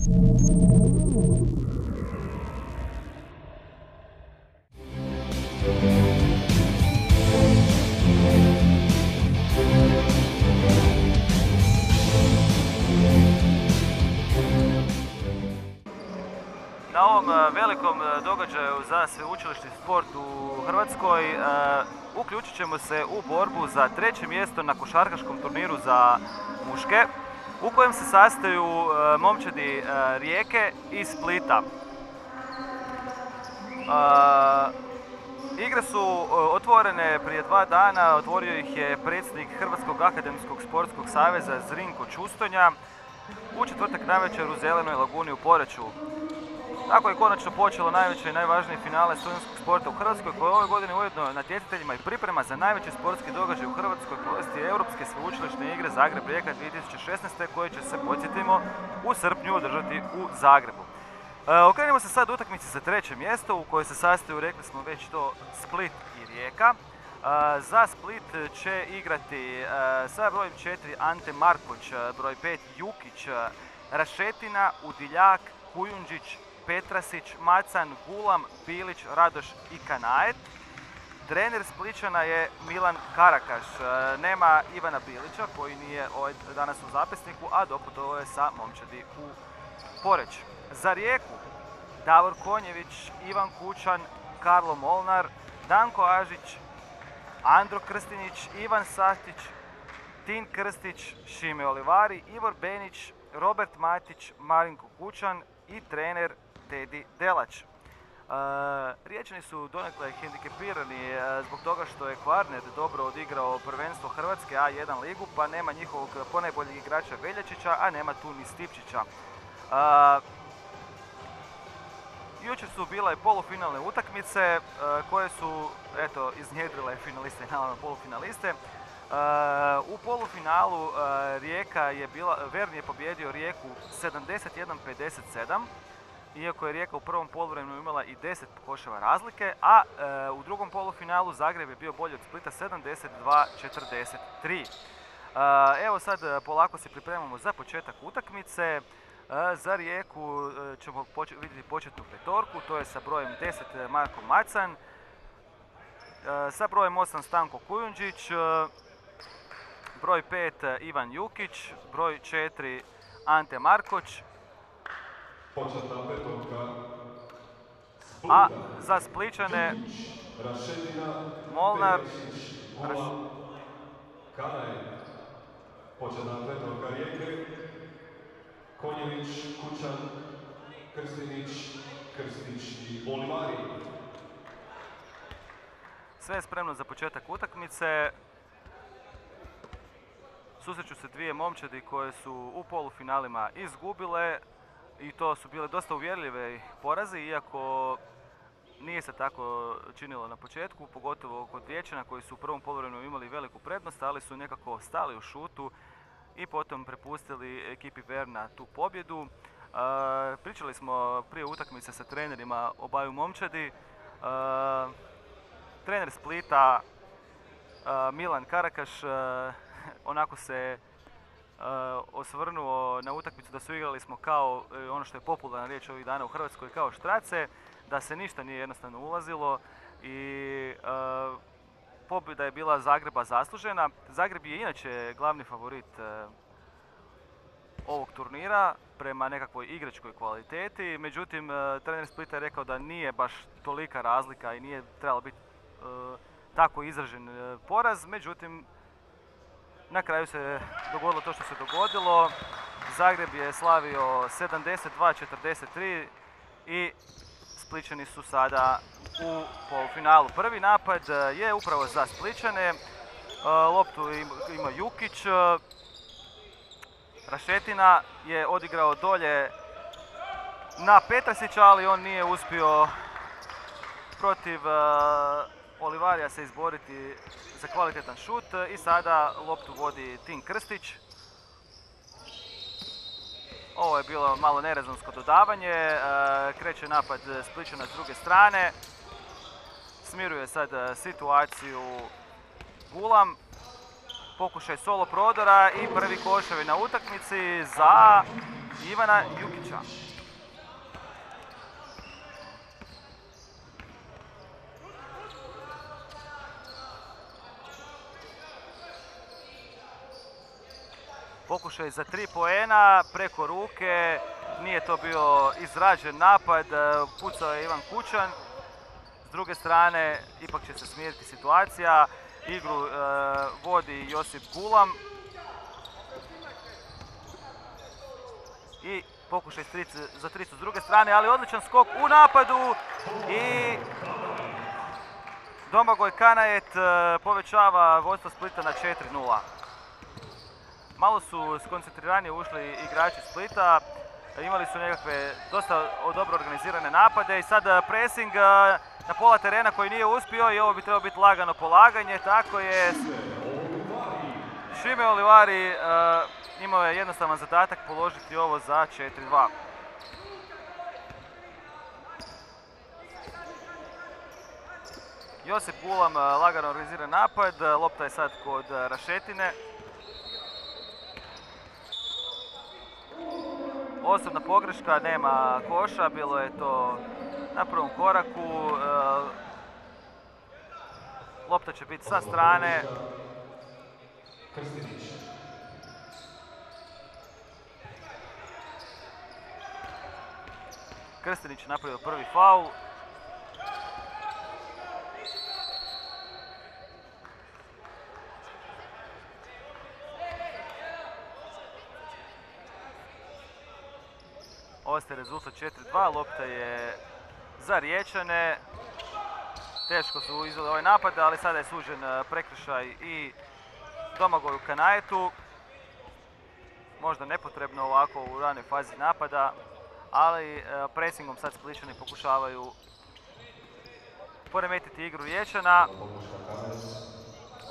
Na ovom velikom događaju za sveučilišni sport u Hrvatskoj uključit ćemo se u borbu za treće mjesto na košarkaškom turniru za muške, u kojem se sastaju momčadi Rijeke i Splita. Igre su otvorene prije 2 dana, otvorio ih je predsjednik Hrvatskog akademskog sportskog saveza Zrinko Čustonja u četvrtak navečer u Zelenoj laguni u Poreču. Tako je konačno počelo najveće i najvažnije finale studentskog sporta u Hrvatskoj, koje ove godine ujedno natjecateljima i priprema za najveći sportski događaj u Hrvatskoj povijesti Europske sveučilišne igre Zagreb-Rijeka 2016. koje će se, podsjetimo, u srpnju održati u Zagrebu. Okrenimo se sad utakmici za treće mjesto u kojoj se sastaju, rekli smo već to, Split i Rijeka. Za Split će igrati sa brojem 4 Ante Markoć, broj 5 Jukić, Rašetina, Udiljak, Kujundžić, Petrasić, Macan, Gulam, Bilić, Radoš i Kanajet. Trener Splićana je Milan Karakaš. Nema Ivana Bilića koji nije danas u zapisniku, a doputovao je sa momčadi u Poreć. Za Rijeku Davor Konjević, Ivan Kučan, Karlo Molnar, Danko Ažić, Andro Krstinić, Ivan Satić, Tin Krstić, Šime Olivari, Ivor Benić, Robert Matić, Marinko Kučan i trener Tedi Delač. Riječani su donekle hendikepirani zbog toga što je Kvarner dobro odigrao prvenstvo Hrvatske A1 ligu, pa nema njihovog ponajboljeg igrača Veljačića, a nema tu ni Stipčića. Jučer su bile i polufinalne utakmice koje su iznjedrile finaliste i naravno polufinaliste. U polufinalu Verni je pobjedio Rijeku 71-57, iako je Rijeka u prvom poluvremenu imala i 10 koševa razlike, a u drugom polufinalu Zagreb je bio bolji od Splita 72-43. Evo sad polako se pripremamo za početak utakmice. Za Rijeku ćemo vidjeti početnu petorku, to je sa brojem 10 Marko Macan, sa brojem 8 Stanko Kujundžić, broj 5 Ivan Jukić, broj 4 Ante Markoć, a za Splićane Molnar, početna petorka Rijeke, Konjević, Kučan, Krstinić, Krstić i Olivari. Sve je spremno za početak utakmice. Susreću se dvije momčadi koje su u polufinalima izgubile i to su bile dosta uvjerljive porazi, iako nije se tako činilo na početku, pogotovo kod Riječana koji su u prvom poluvremenu imali veliku prednost, ali su nekako stali u šutu i potom prepustili ekipi Verna tu pobjedu. Pričali smo prije utakmice sa trenerima obaju momčadi. Trener Splita Milan Karakaš onako se osvrnuo na utakmicu da su igrali smo kao ono što je popularna riječ ovih dana u Hrvatskoj, kao štrace, da se ništa nije jednostavno ulazilo i pobjeda je bila Zagreba zaslužena. Zagreb je inače glavni favorit ovog turnira prema nekakvoj igračkoj kvaliteti, međutim trener Splita je rekao da nije baš tolika razlika i nije trebalo biti tako izražen poraz, međutim na kraju se dogodilo to što se dogodilo. Zagreb je slavio 72-43 i Splićani su sada u polufinalu. Prvi napad je upravo za Splićane. Loptu ima Jukić. Rašetina je odigrao dolje na Petrasića, ali on nije uspio protiv Olivarija se izboriti za kvalitetan šut i sada loptu vodi Tin Krstić. Ovo je bilo malo nerezonsko dodavanje, kreće napad Splićana s druge strane. Smiruje sad situaciju Gulam. Pokušaj solo prodora i prvi koševi na utakmici za Ivana Jukića. Pokušaj za 3 poena preko ruke, nije to bio izražen napad, pucao je Ivan Kučan. S druge strane, ipak će se smiriti situacija, igru vodi Josip Gulam. I pokušaj za tricu s druge strane, ali odličan skok u napadu i Domagoj Kanajet povećava vodstvo Splita na 4:0. Malo su skoncentrirani ušli igrači Splita, imali su nekakve dosta dobro organizirane napade i sad pressing na pola terena koji nije uspio i ovo bi trebalo biti lagano polaganje, tako je. Šime Olivari imao je jednostavan zadatak položiti ovo za 4:2. Josip Gulam lagano organizira napad, lopta je sad kod Rašetine. Osobna pogreška, nema koša, bilo je to na prvom koraku. Lopta će biti sa strane. Krstinić napravio prvi faul. Ostaje rezultat 4:2, lopta je za Riječane. Teško su izveli ovaj napad, ali sada je sužen prekršaj i Domagoju Kanajetu. Možda nepotrebno ovako u ranoj fazi napada, ali presingom sad Splićani pokušavaju poremetiti igru Riječana.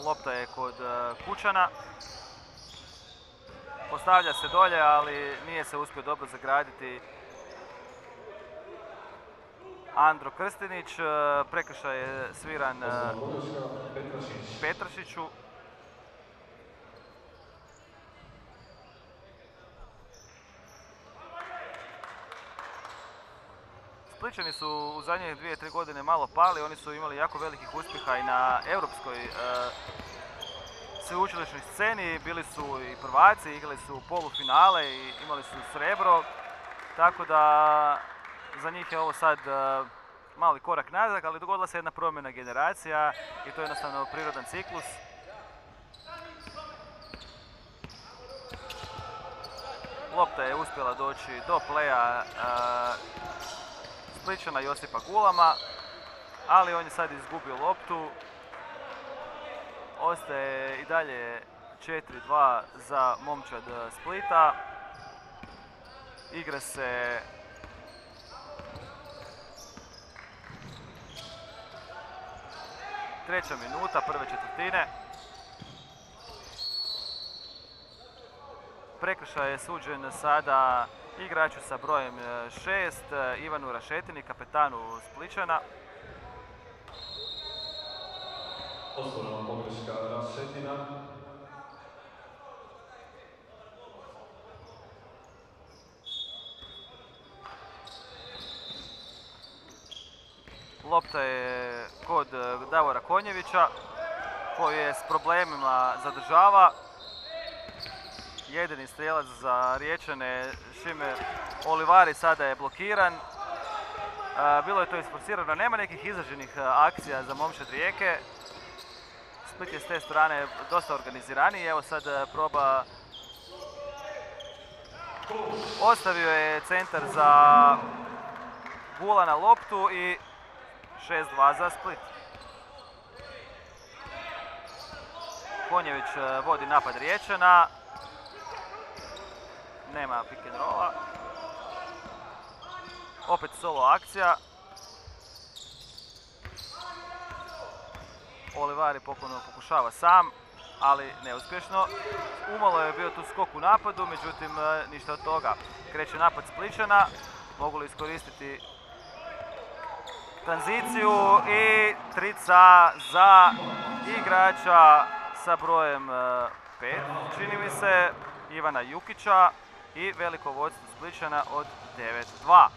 Lopta je kod Kučana. Postavlja se dolje, ali nije se uspio dobro zagraditi Andro Krstinić. Prekršaj je sviran Petrašiću. Splićani su u zadnje 2-3 godine malo pali, oni su imali jako velikih uspjeha i na europskoj sveučilišnoj sceni, bili su i prvaci, igrali su polufinale i imali su srebro, tako da za njih je ovo sad mali korak nazad, ali dogodila se jedna promjena generacija i to je jednostavno prirodan ciklus. Lopta je uspjela doći do pleja Splićana Josipa Gulama, ali on je sad izgubio loptu. Ostaje i dalje 4:2 za momčad Splita. Igra se treća minuta prve četvrtine. Prekršaj je suđen sada igraču sa brojem 6, Ivanu Rašetini, kapetanu Splićana. Osobna pogreška Rašetina. Lopta je kod Davora Konjevića koji je s problemima zadržava. Jedini strijelac za Riječane, Šime Olivari, sada je blokiran. Bilo je to isforsirano, nema nekih izraženih akcija za momčad Rijeke. Split je s te strane dosta organiziraniji, evo sad proba. Ostavio je centar za Gula na loptu i 6:2 za Split. Konjević vodi napad Riječana. Nema pick and rolla. Opet solo akcija. Olivari ponovno pokušava sam, ali neuspješno. Umalo je bio tu skok u napadu, međutim ništa od toga. Kreće napad Splićana, mogu li iskoristiti tranziciju i trica za igrača sa brojem 5, čini mi se, Ivana Jukića. i veliko vodstvo Splićana od 9-2.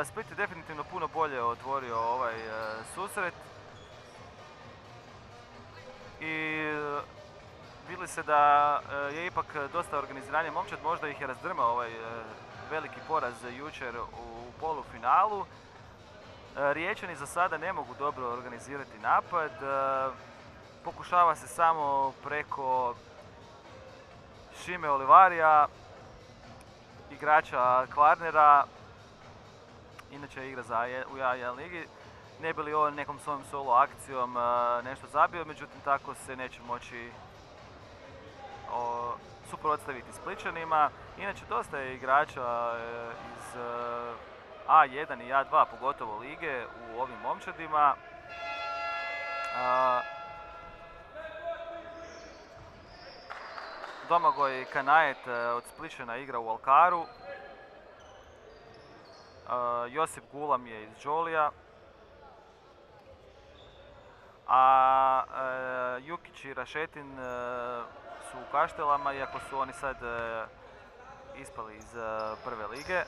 Split je definitivno puno bolje otvorio ovaj susret i vidi se da je ipak dosta organiziranije momčad, možda ih je razdrmao ovaj veliki poraz jučer u polufinalu. Riječani za sada ne mogu dobro organizirati napad, pokušava se samo preko Šime Olivarija, igrača Kvarnera, inače igra u A1 ligi, ne bi li on nekom svojom solo akcijom nešto zabio, međutim tako se neće moći suprotstaviti Splićanima. Inače dosta je igrača iz A1 i A2, pogotovo lige, u ovim momčadima. Domagoj Kanajet od Splićana igra u Alkaru. Josip Gulam je iz Đolija. A Jukić i Rašetin su u Kaštelama, iako su oni sad ispali iz prve lige.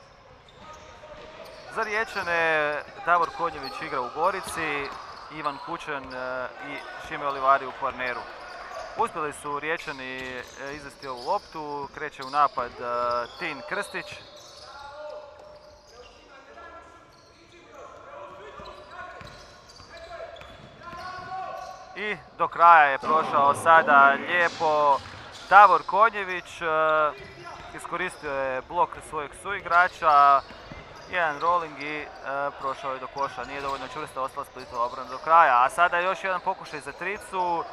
Za Riječane Davor Konjević igra u Gorici, Ivan Kučan i Šime Olivari u Kvarneru. Uspjeli su Riječani izvesti ovu loptu, kreće u napad Tin Krstić. I do kraja je prošao sada lijepo Davor Konjević, iskoristio je blok svojeg suigrača, jedan rolling i prošao je do koša, nije dovoljno čvrsta, ostala Splitova obrana do kraja. A sada još jedan pokušaj za tricu,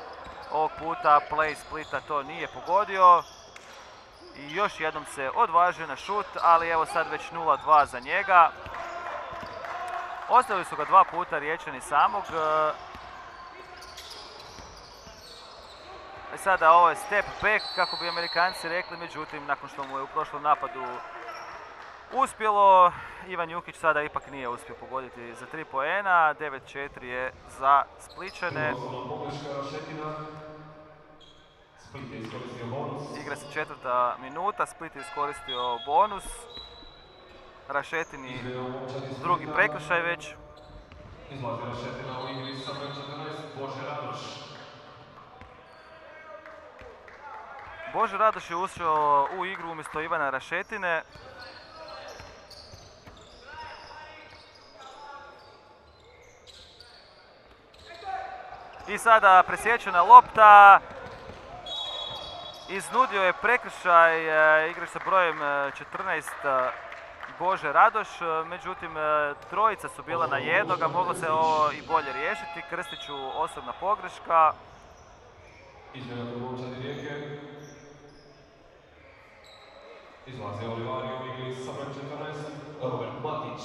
ovog puta play Splita to nije pogodio i još jednom se odvažio na šut, ali evo sad već 0-2 za njega. Ostavili su ga dva puta Riječani samog. Sada ovo je step back, kako bi Amerikanci rekli, međutim nakon što mu je u prošlom napadu uspjelo, Ivan Jukić sada ipak nije uspio pogoditi za 3 poena. 9-4 je za Splićane. Igra se 4. minuta, Split je iskoristio bonus. Rašetini drugi prekršaj već. Izlazi Rašetina u igri sa broj 14, Bože Radoš. Bože Radoš je ušao u igru umjesto Ivana Rašetine. I sada presječena lopta. Iznudio je prekršaj igrač sa brojem 14 Bože Radoš, međutim trojica su bila na jednoga, moglo se ovo i bolje riješiti. Krstiću osobna pogreška. Izmjena momčadi Rijeke. Izlazi Olivari u igri sa brojem 14, Robert Matić.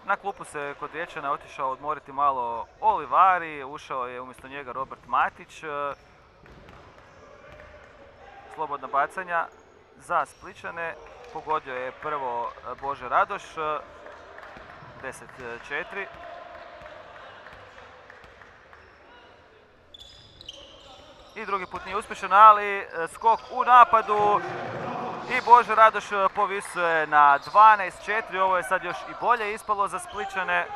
Na klupu se kod Riječana otišao odmoriti malo Olivari, ušao je umjesto njega Robert Matić. Slobodna bacanja za Splićane, pogodio je prvo Bože Radoš, 10-4. I drugi put nije uspješan, ali skok u napadu i Bože Radoš povisuje na 12-4. Ovo je sad još i bolje ispalo za Splićane.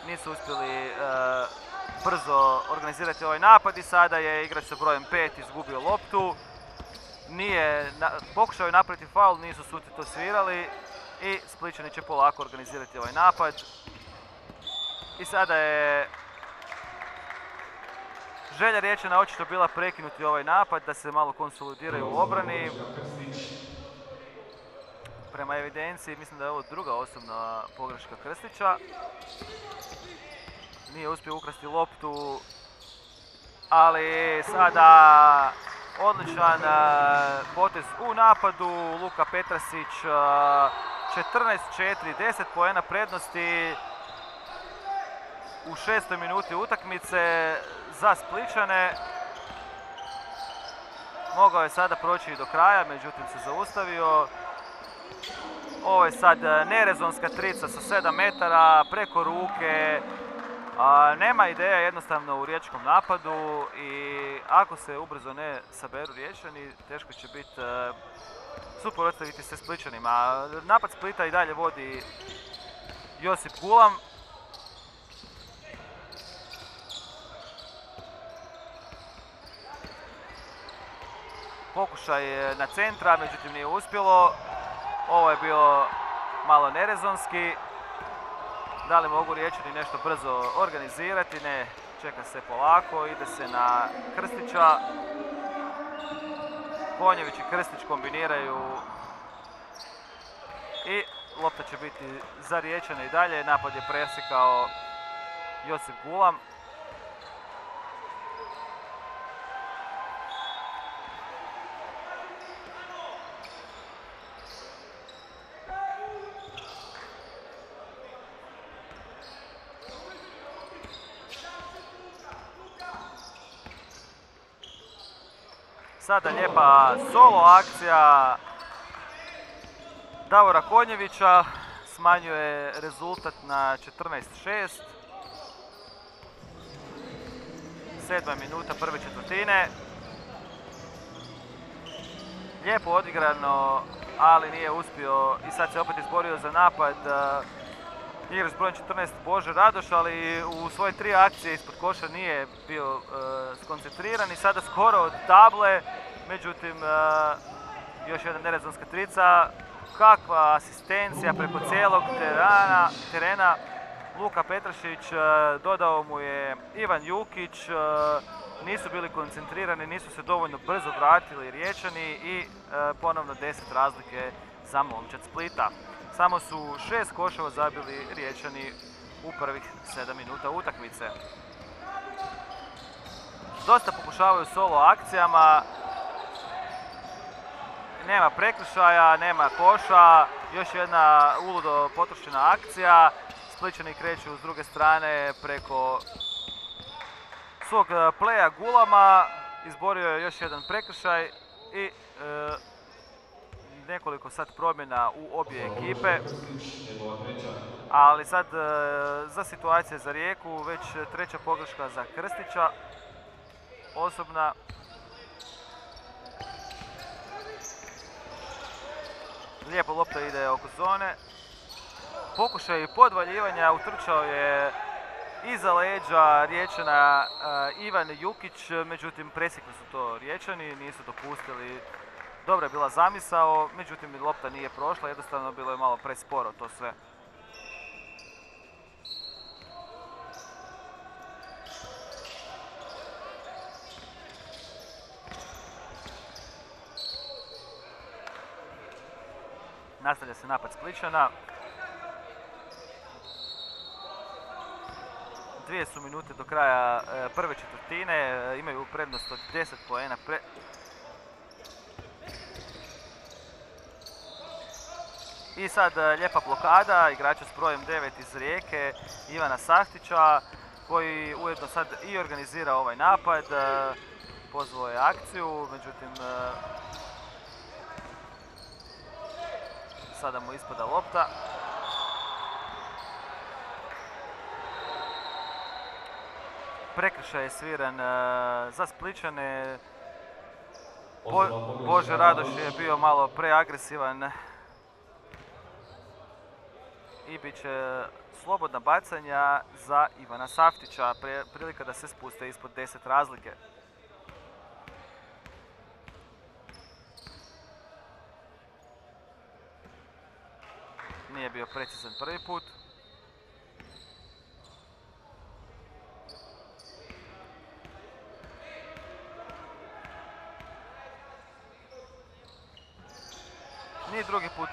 Nisu uspjeli brzo organizirati ovaj napad i sada je igrač sa brojem 5 izgubio loptu. Pokušao je napraviti faul, nisu suci to svirali i Splićani će polako organizirati ovaj napad. I sada je želja Riječana očito bila prekinuti ovaj napad, da se malo konsolidiraju u obrani. Prema evidenciji mislim da je ovo druga osobna pogreška Krstića. Nije uspio ukrasti loptu, ali sada odličan potez u napadu. Luka Petrasić, 14-4, 10 poena prednosti u 6. minuti utakmice za Splićane. Mogao je sada proći do kraja, međutim se zaustavio. Ovo je sad nerezonska trica sa 7 metara preko ruke. Nema ideja jednostavno u riječkom napadu i ako se ubrzo ne saberu Riječani, teško će biti suprotstaviti se Splićanima. Napad Splita i dalje vodi Josip Gulam. Pokušaj na centra, međutim nije uspjelo. Ovo je bilo malo nerezonski. Da li mogu Riječani nešto brzo organizirati? Ne, čeka se polako, ide se na Krstića. Konjević i Krstić kombiniraju i lopta će biti za Riječane i dalje. Napad je presjekao Josip Gulam. Sada lijepa solo akcija Davora Konjevića, smanjuje rezultat na 14:6. 7. minuta prve četvrtine. Lijepo odigrano, ali nije uspio i sad se opet izborio za napad igrač brojem 14 Bože Radoš, ali u svoje 3 akcije ispod koša nije bio skoncentriran i sada skoro od table, međutim još jedna nerezonska trica. Kakva asistencija preko cijelog terena. Luka Petrašić, dodao mu je Ivan Jukić, nisu bili koncentrirani, nisu se dovoljno brzo vratili Riječani i ponovno 10 razlike za momčad Splita. Samo su 6 koševa zabili Riječani u prvih 7 minuta utakmice. Dosta pokušavaju solo akcijama. Nema prekršaja, nema koša. Još jedna uludo potrošena akcija. Splićani kreću s druge strane preko svog pleja Gulama. Izborio je još jedan prekršaj i nekoliko sad promjena u obje ekipe, ali sad za situacije za Rijeku već 3. pogreška za Krstića, osobna. Lijepo lopta ide oko zone. Pokušaj podvaljivanja, utrčao je iza leđa Riječana Ivan Jukić, međutim presjekli su to Riječani, nisu dopustili. Dobra je bila zamisao, međutim lopta nije prošla, jednostavno bilo je malo presporo to sve. Nastavlja se napad Splićana. 2 su minute do kraja prve četvrtine, imaju prednost od 10 poena. I sad lijepa blokada igrača s brojem 9 iz Rijeke, Ivana Sahtića, koji ujedno sad i organizira ovaj napad. Pozvao je akciju, međutim sada mu ispada lopta. Prekršaj je sviran za Splićane. Bože Radoš je bio malo preagresivan i bit će slobodna bacanja za Ivana Saftića, prilika da se spuste ispod 10 razlike. Nije bio precizan prvi put. Ni drugi put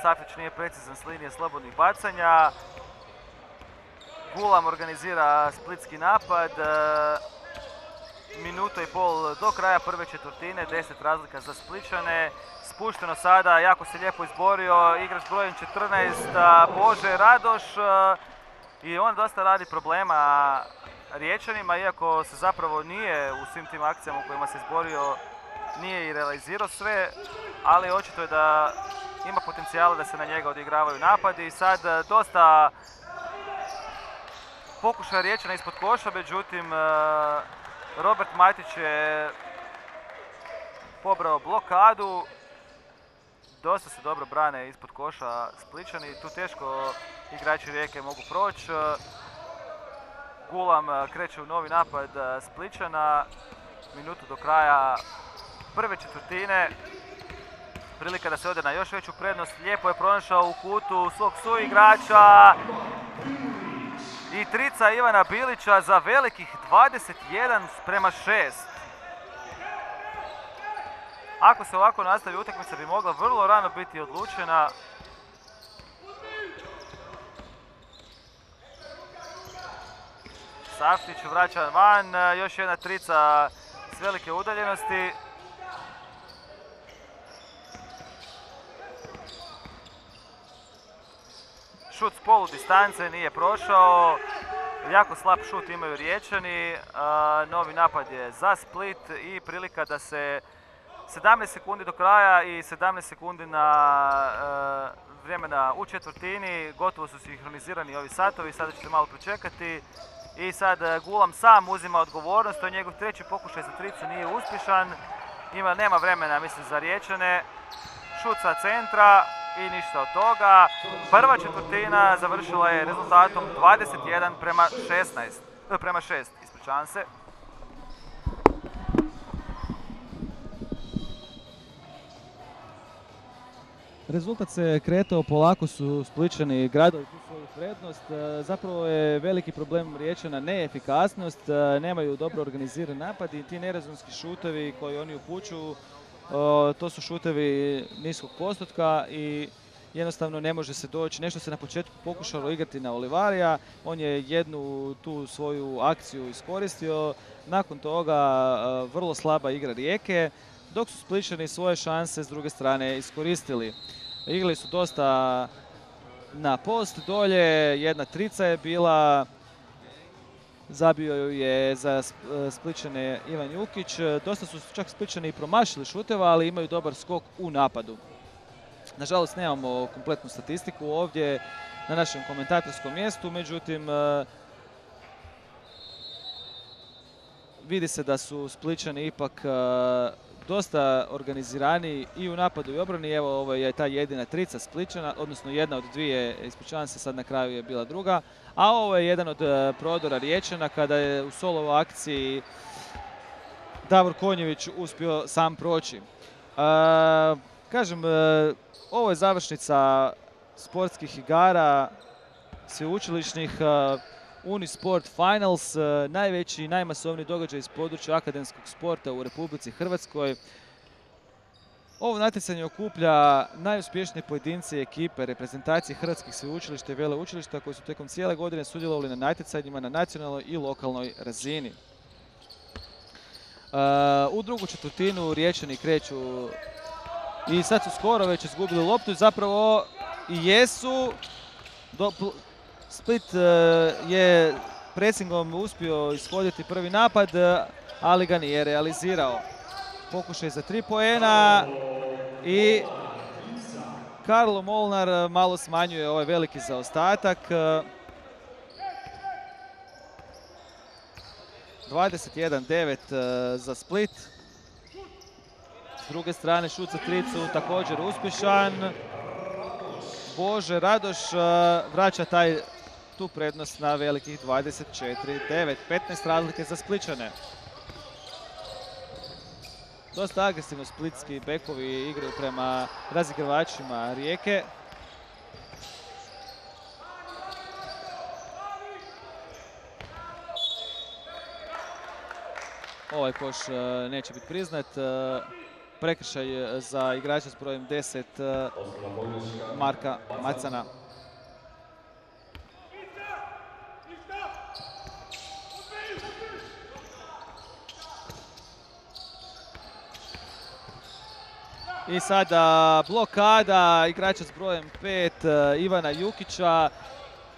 Saftić nije precizan s linije slobodnih bacanja. Gulam organizira splitski napad. Minuta i pol do kraja prve četvrtine, 10 razlika za Splićane. Spušteno sada, jako se lijepo izborio igrač brojem 14 Bože Radoš i on dosta radi problema Riječanima, iako se zapravo nije u svim tim akcijama u kojima se izborio nije i realizirao sve, ali očito je da ima potencijala da se na njega odigravaju napadi i sad dosta pokušaja Riječana ispod koša, međutim Robert Majtić je pobrao blokadu. Dosta se dobro brane ispod koša Splićani, tu teško igrači Rijeke mogu proći. Gulam kreće u novi napad Splićana, minutu do kraja prve četvrtine. Prilika da se ode na još veću prednost, lijepo je pronašao u kutu svog suigrača. I trica Ivana Bilića za velikih 21:6. Ako se ovako nastavi, utakmica bi mogla vrlo rano biti odlučena. Saftić vraća van, još jedna trica s velike udaljenosti. Šut s polu distance nije prošao. Jako slab šut imaju Riječani. Novi napad je za Split i prilika da se 17 sekundi do kraja i 17 sekundi na vremena u četvrtini. Gotovo su sinhronizirani ovi satovi, sada ćete malo pričekati. I sad Gulam sam uzima odgovornost, to je njegov treći pokušaj za tricu, nije uspješan. Nema vremena, mislim, za Riječane. Šut sa centra i ništa od toga. Prva četvrtina završila je rezultatom 21:6, ispričavam se. Rezultat se kretao, polako su Splićani gradili tu svoju prednost. Zapravo je veliki problem Riječana neefikasnost, nemaju dobro organiziran napad i ti nerazumski šutovi koji oni upućuju, to su šutevi niskog postotka i jednostavno ne može se doći. Nešto se na početku pokušalo igrati na Olivarija, on je jednu tu svoju akciju iskoristio, nakon toga vrlo slaba igra Rijeke, dok su Splićani svoje šanse s druge strane iskoristili. Igrali su dosta na post dolje, jedna trica je bila, zabio ju je za Splićane Ivan Jukić. Dosta su čak Splićani i promašili šuteva, ali imaju dobar skok u napadu. Nažalost, nemamo kompletnu statistiku ovdje na našem komentatorskom mjestu, međutim, vidi se da su Splićani ipak dosta organizirani i u napadu i obrani. Evo, ovo je ta jedina trica Splićana, odnosno jedna od dvije, ispričavam se, sad na kraju je bila druga. A ovo je jedan od prodora Riječana kada je u solo akciji Davor Konjević uspio sam proći. Kažem, ovo je završnica sportskih igara sveučilišnih Unisport Finals, najveći i najmasovniji događaj iz područja akademskog sporta u Republici Hrvatskoj. Ovo natjecanje okuplja najuspješnije pojedince i ekipe reprezentacije hrvatskih sveučilišta i veleučilišta koji su tijekom cijele godine sudjelovali na natjecanjima na nacionalnoj i lokalnoj razini. U drugu četvrtinu Riječani kreću i sad su skoro već izgubili loptu i zapravo i jesu. Split je presingom uspio ishoditi prvi napad, ali ga nije realizirao. Pokušaj za 3 poena i Karlo Molnar malo smanjuje ovaj veliki zaostatak. 21:9 za Split. S druge strane šut za tricu također uspješan. Bože Radoš vraća tu prednost na velikih 24:9. 15 razlike za Splićane. Dosta agresivno splitski bekovi igraju prema razigravačima Rijeke. Ovaj koš neće biti priznat. Prekršaj za igrača s brojem 10 Marka Macana. I sada blokada igrača s brojem 5 Ivana Jukića.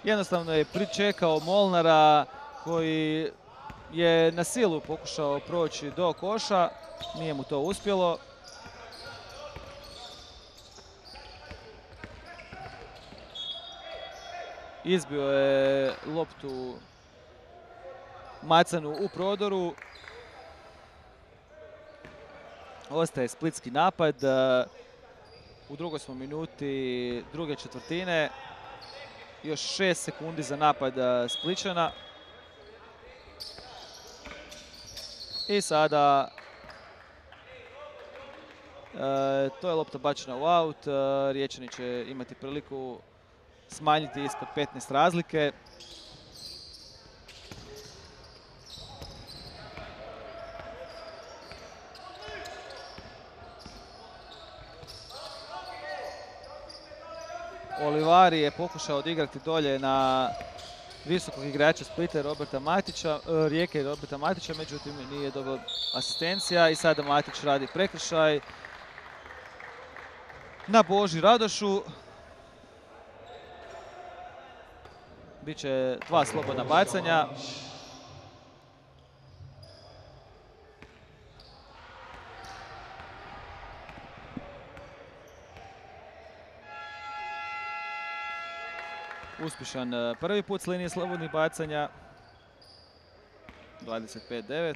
Jednostavno je pričekao Molnara koji je na silu pokušao proći do koša. Nije mu to uspjelo. Izbio je loptu Macanu u prodoru. Ostaje splitski napad. U drugoj smo minuti druge četvrtine. Još 6 sekundi za napad Spličana. I sada to je lopta bačena u aut. Riječani će imati priliku smanjiti ispod 15 razlike. Olivari je pokušao odigrati dolje na visokog igrača Splita Rijeke i Roberta Matića, međutim nije dobro asistencija i sada Matić radi prekršaj na Boži Radošu. Biće 2 slobodna bacanja. Uspješan prvi put s linije slobodnih bacanja. 25-9.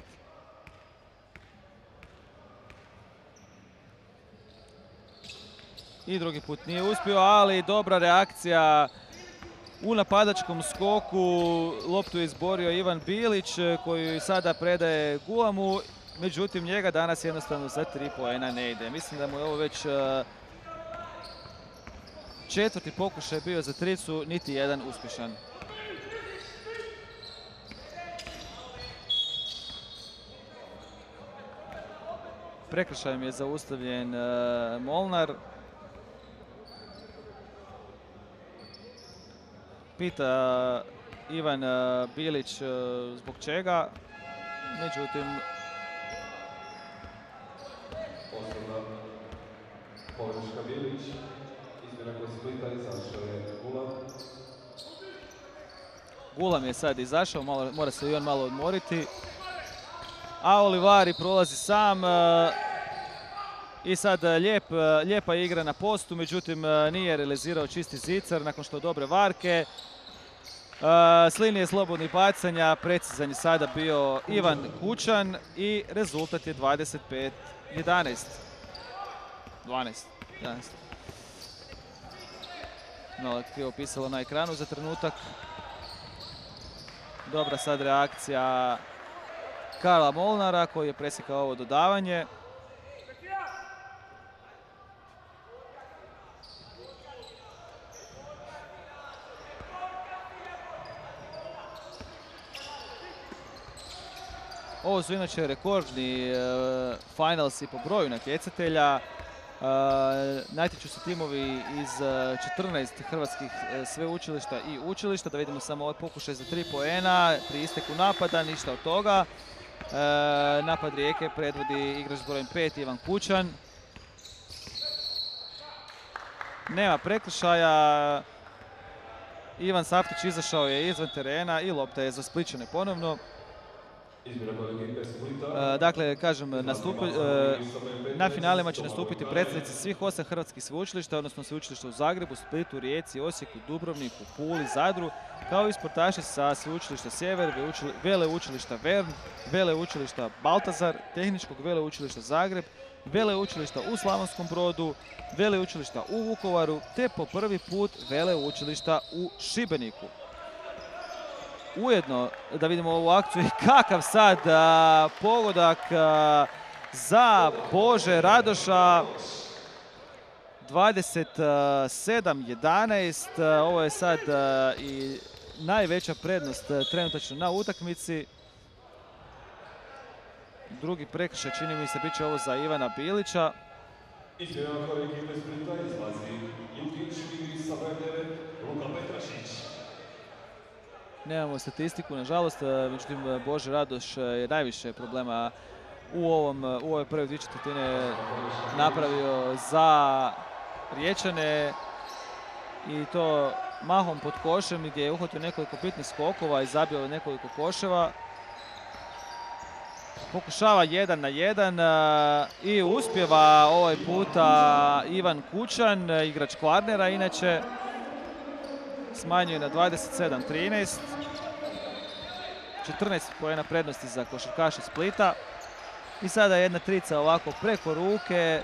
I drugi put nije uspio, ali dobra reakcija u napadačkom skoku. Loptu je izborio Ivan Bilić koji sada predaje Gulamu. Međutim, njega danas jednostavno za 3 poena ne ide. Mislim da mu je ovo već četvrti pokušaj bio za tricu, niti jedan uspješan. Prekršajem je zaustavljen Molnar. Pita Ivan Bilić zbog čega, međutim... Osnovna pogreška Bilić. Nakon Splita izašao je Gulam. Gulam je sad izašao, mora se i on malo odmoriti. A Olivari prolazi sam. I sad lijepa igra na postu, međutim nije realizirao čisti zicar nakon što dobre varke. S linije slobodnih bacanja precizan je sada bio Ivan Kučan i rezultat je 25-11. 12. Malo je krivo pisalo na ekranu za trenutak. Dobra sad reakcija Karla Molnara koji je presjekao ovo dodavanje. Ovo su inače rekordni finalsi po broju natjecatelja. Natječu se timovi iz 14 hrvatskih sveučilišta i učilišta. Da vidimo samo ovaj pokušaj za 3 poena pri isteku napada, ništa od toga. Napad Rijeke predvodi igrač s brojem 5 Ivan Kučan. Nema prekršaja. Ivan Saftić izašao je izvan terena i lopta je za Spličane ponovno. Dakle, kažem, na finalima će nastupiti predstavnici svih 8 hrvatskih sveučilišta, odnosno sveučilišta u Zagrebu, Splitu, Rijeci, Osijeku, Dubrovniku, Puli, Zadru, kao i sportaši sa sveučilišta Sjever, veleučilišta Vern, veleučilišta Baltazar, tehničkog veleučilišta Zagreb, veleučilišta u Slavonskom Brodu, veleučilišta u Vukovaru, te po prvi put veleučilišta u Šibeniku. Ujedno, da vidimo ovu akciju i kakav sad pogodak za Bože Radoša. 27-11. Ovo je sad i najveća prednost trenutačno na utakmici. Drugi prekršaj, čini mi se, bit će ovo za Ivana Bilića. Nemamo statistiku, nažalost, međutim Bože Radoš je najviše problema u ovoj prve 2 četvrtine napravio za Riječane i to mahom pod košem gdje je uhvatio nekoliko bitnih skokova i zabio nekoliko koševa. Pokušava 1 na 1 i uspjeva ovaj puta Ivan Kučan, igrač Kvarnera inače. Smanjuje na 27-13. 14 poena prednosti za košarkaše Splita. I sada jedna trica ovako preko ruke,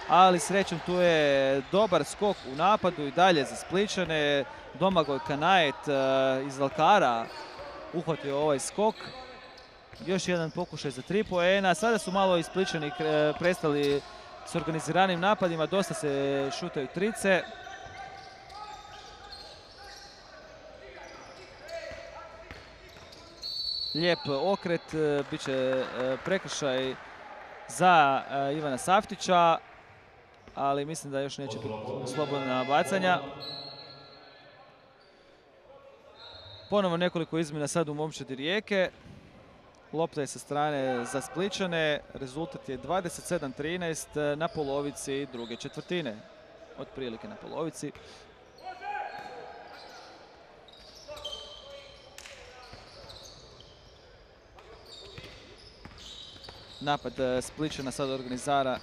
ali srećom tu je dobar skok u napadu i dalje za Splićane. Domagoj Kanajet iz Valkara uhvatio ovaj skok. Još jedan pokušaj za 3 poena. Sada su malo Splićani prestali s organiziranim napadima, dosta se šutaju trice. Lijep okret, bit će prekršaj za Ivana Saftića, ali mislim da još neće biti slobodna bacanja. Ponovo nekoliko izmjena sad u momčadi Rijeke. Lopta je sa strane za Splićane. Rezultat je 27-13 na polovici druge četvrtine. Otprilike na polovici. Napad Splićana sad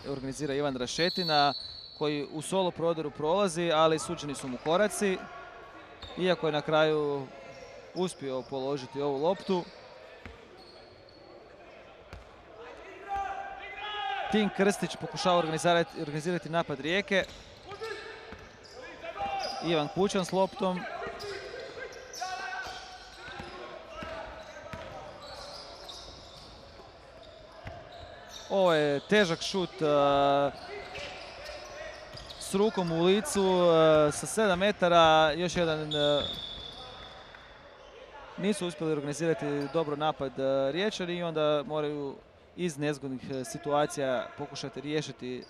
organizira Ivan Rašetina, koji u solo prodoru prolazi, ali suđeni su mu koraci. Iako je na kraju uspio položiti ovu loptu. Tim Krstić pokušava organizirati napad Rijeke. Ivan Kućan s loptom. Ovo je težak šut s rukom u licu sa 7 metara. Još jedan nisu uspjeli organizirati dobro napad Riječani i onda moraju iz nezgodnih situacija pokušati riješiti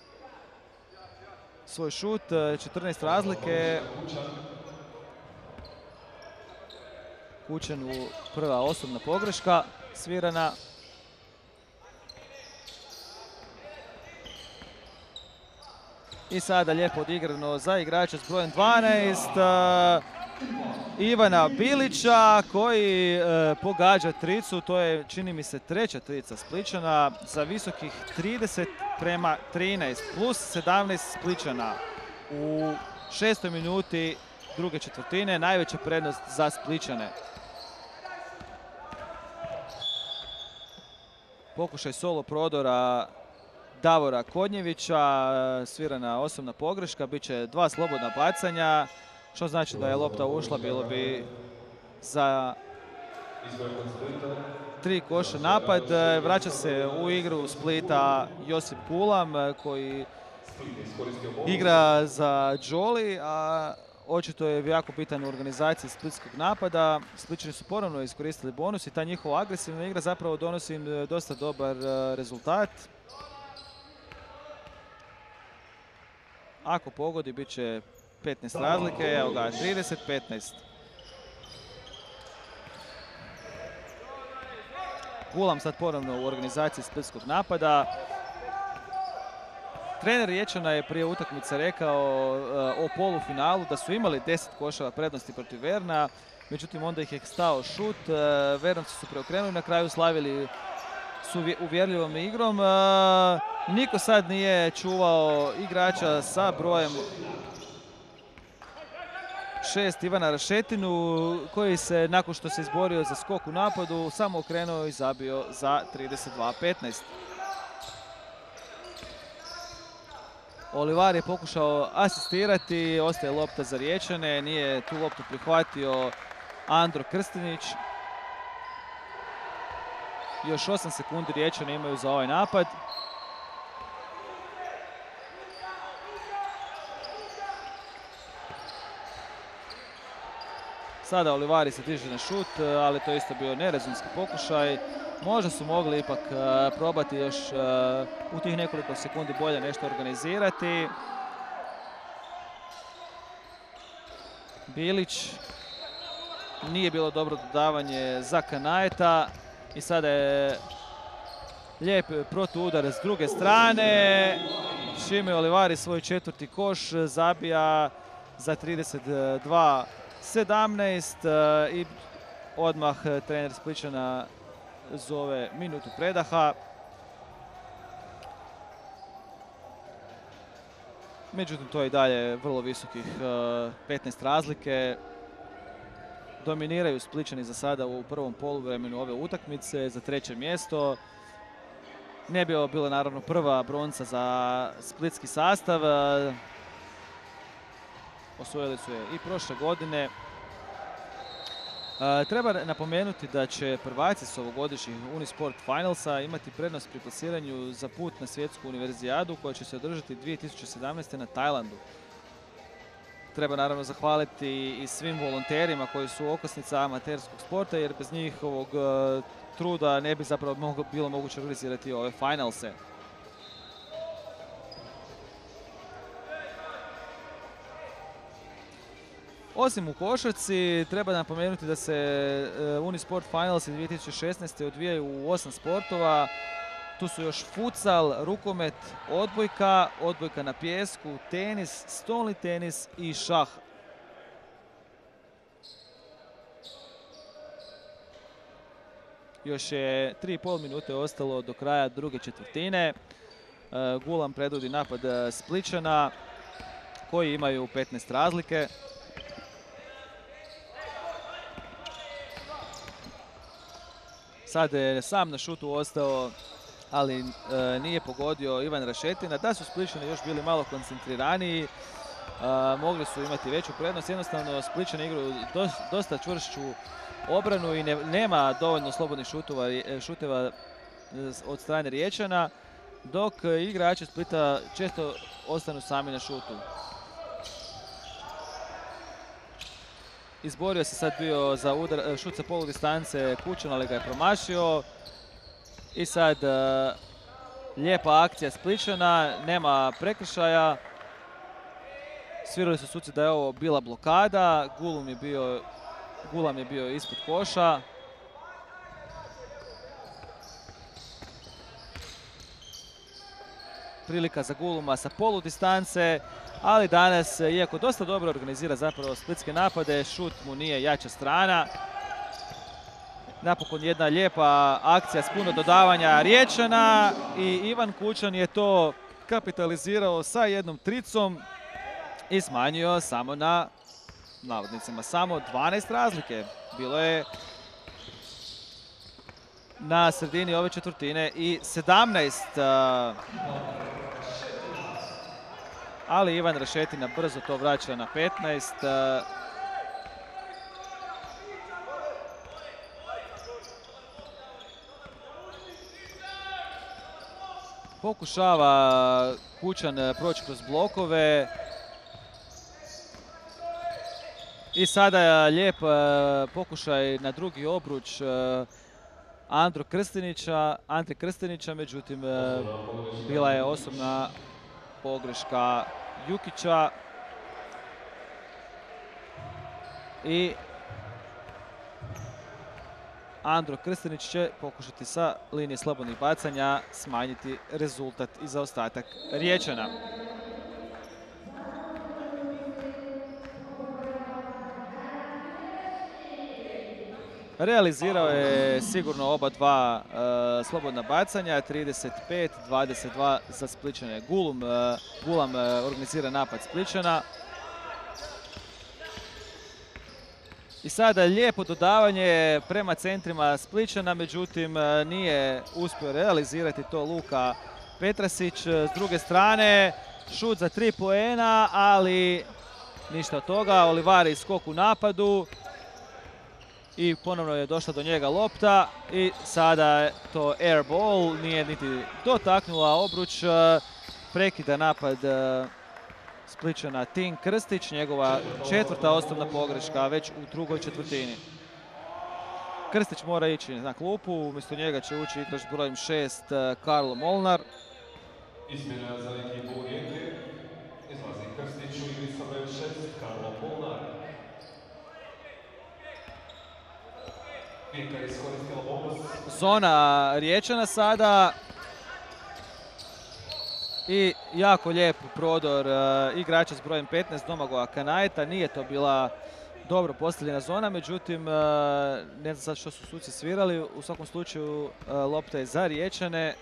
svoj šut. 14 razlike. Kućanu prva osobna pogreška svirana. I sada lijepo odigrano za igrača s brojem 12. Ivana Bilića koji pogađa tricu. To je, čini mi se, treća trica Splićana za visokih 30-13 plus 17 Splićana u 6. minuti druge četvrtine. Najveća prednost za Splićane. Pokušaj solo prodora Davora Kodnjevića, svirana osobna pogreška, bit će 2 slobodna bacanja, što znači da je lopta ušla, bilo bi za 3 koša napad. Vraća se u igru Splita Josip Kulam, koji igra za Đoli, a očito je jako bitan u organizaciji splitskog napada. Splićani su ponovno iskoristili bonus i ta njihova agresivna igra zapravo donosi im dosta dobar rezultat. Ako pogodi, bit će 15 razlike, evo ga, 30-15. Kulam sad ponovno u organizaciji splitskog napada. Trener Riječana je prije utakmice rekao o polufinalu da su imali 10 koševa prednosti protiv Verna, međutim onda ih je stao šut. Vernovci su preokrenuli, na kraju slavili su uvjerljivom igrom. Niko sad nije čuvao igrača sa brojem 6 Ivana Rašetinu, koji se nakon što se izborio za skok u napadu samo okrenuo i zabio za 32-15. Olivar je pokušao asistirati, ostaje lopta za Riječane, nije tu loptu prihvatio Andro Krstinić. Još 8 sekundi Riječani imaju za ovaj napad. Sada Olivari se diže na šut, ali to je isto bio nerezonski pokušaj. Možda su mogli ipak probati još u tih nekoliko sekundi bolje nešto organizirati. Bilić, nije bilo dobro dodavanje za Kanajeta i sada je lijep protuudar s druge strane. Šime Olivari svoj 4. koš zabija za 32-17 i odmah trener Splićana zove minutu predaha. Međutim, to je i dalje vrlo visokih 15 razlike. dominiraju Splićani za sada u prvom poluvremenu ove utakmice za 3. mjesto. Ne bi ovo bila naravno prva bronca za splitski sastav. Osvojili su je i prošle godine. Treba napomenuti da će prvaci s ovogodišnjih Unisport Finalsa imati prednost pri plasiranju za put na svjetsku univerzijadu koja će se održati 2017. na Tajlandu. Treba naravno zahvaliti i svim volonterima koji su okosnica amaterskog sporta, jer bez njihovog truda ne bi zapravo bilo moguće realizirati ove finalse. Osim u košarci, treba napomenuti da se Unisport Finals 2016. odvijaju u 8 sportova. Tu su još futsal, rukomet, odbojka na pijesku, tenis, stolni tenis i šah. Još je 3,5 minute ostalo do kraja druge četvrtine. Gulam predvodi napad Splićana koji imaju 15 razlike. Sad je sam na šutu ostao, ali nije pogodio Ivan Rašetina. Da su Splićani još bili malo koncentriraniji, mogli su imati veću prednost. Jednostavno Splićani igraju dosta čvršću obranu i nema dovoljno slobodnih šuteva od strane Riječana, dok igrači Splita često ostanu sami na šutu. Izborio se sad bio za šut sa poludistance Kućan, ali ga je promašio. I sad lijepa akcija Splićana, nema prekršaja. Svirali su suci da je ovo bila blokada, Gulam je bio ispod koša. Prilika za Guluma sa poludistance, ali danas, iako dosta dobro organizira zapravo splitske napade, šut mu nije jača strana. Napokon jedna lijepa akcija s puno dodavanja Riječana i Ivan Kućan je to kapitalizirao sa jednom tricom i smanjio samo na, navodnicima, samo 12 razlike. Bilo je na sredini ove četvrtine i 17. Ali Ivan Rašetina brzo to vraća na 15. Pokušava Kućan proći kroz blokove. I sada lijep pokušaj na drugi obruč Ante Krstinića, međutim bila je osobna pogreška Jukića. I Andro Krstinić će pokušati sa linije slobodnih bacanja smanjiti rezultat i zaostatak Riječana. Realizirao je sigurno oba dva slobodna bacanja, 35-22 za Splićane. Gulam organizira napad Splićana. I sada lijepo dodavanje prema centrima Splićana, međutim nije uspio realizirati to Luka Petrasić. S druge strane, šut za 3 poena, ali ništa od toga. Olivari skok u napadu. I ponovno je došla do njega lopta i sada je to air ball, nije niti dotaknula obruč. Prekida napad Splićana Tin Krstić, njegova 4. osnovna pogreška već u drugoj četvrtini. Krstić mora ići na klupu, umjesto njega će ući igrač brojem 6 Karlo Molnar. Izmjena za ekipu Rijeke, izlazi Krstić u igri sa brojem 6 Karlo Molnar. Zona Riječana sada i jako lijep prodor igrača s brojem 15 Domagoja Kanajeta. Nije to bila dobro postavljena zona, međutim ne znam sad što su suci svirali. U svakom slučaju lopta je za Riječane.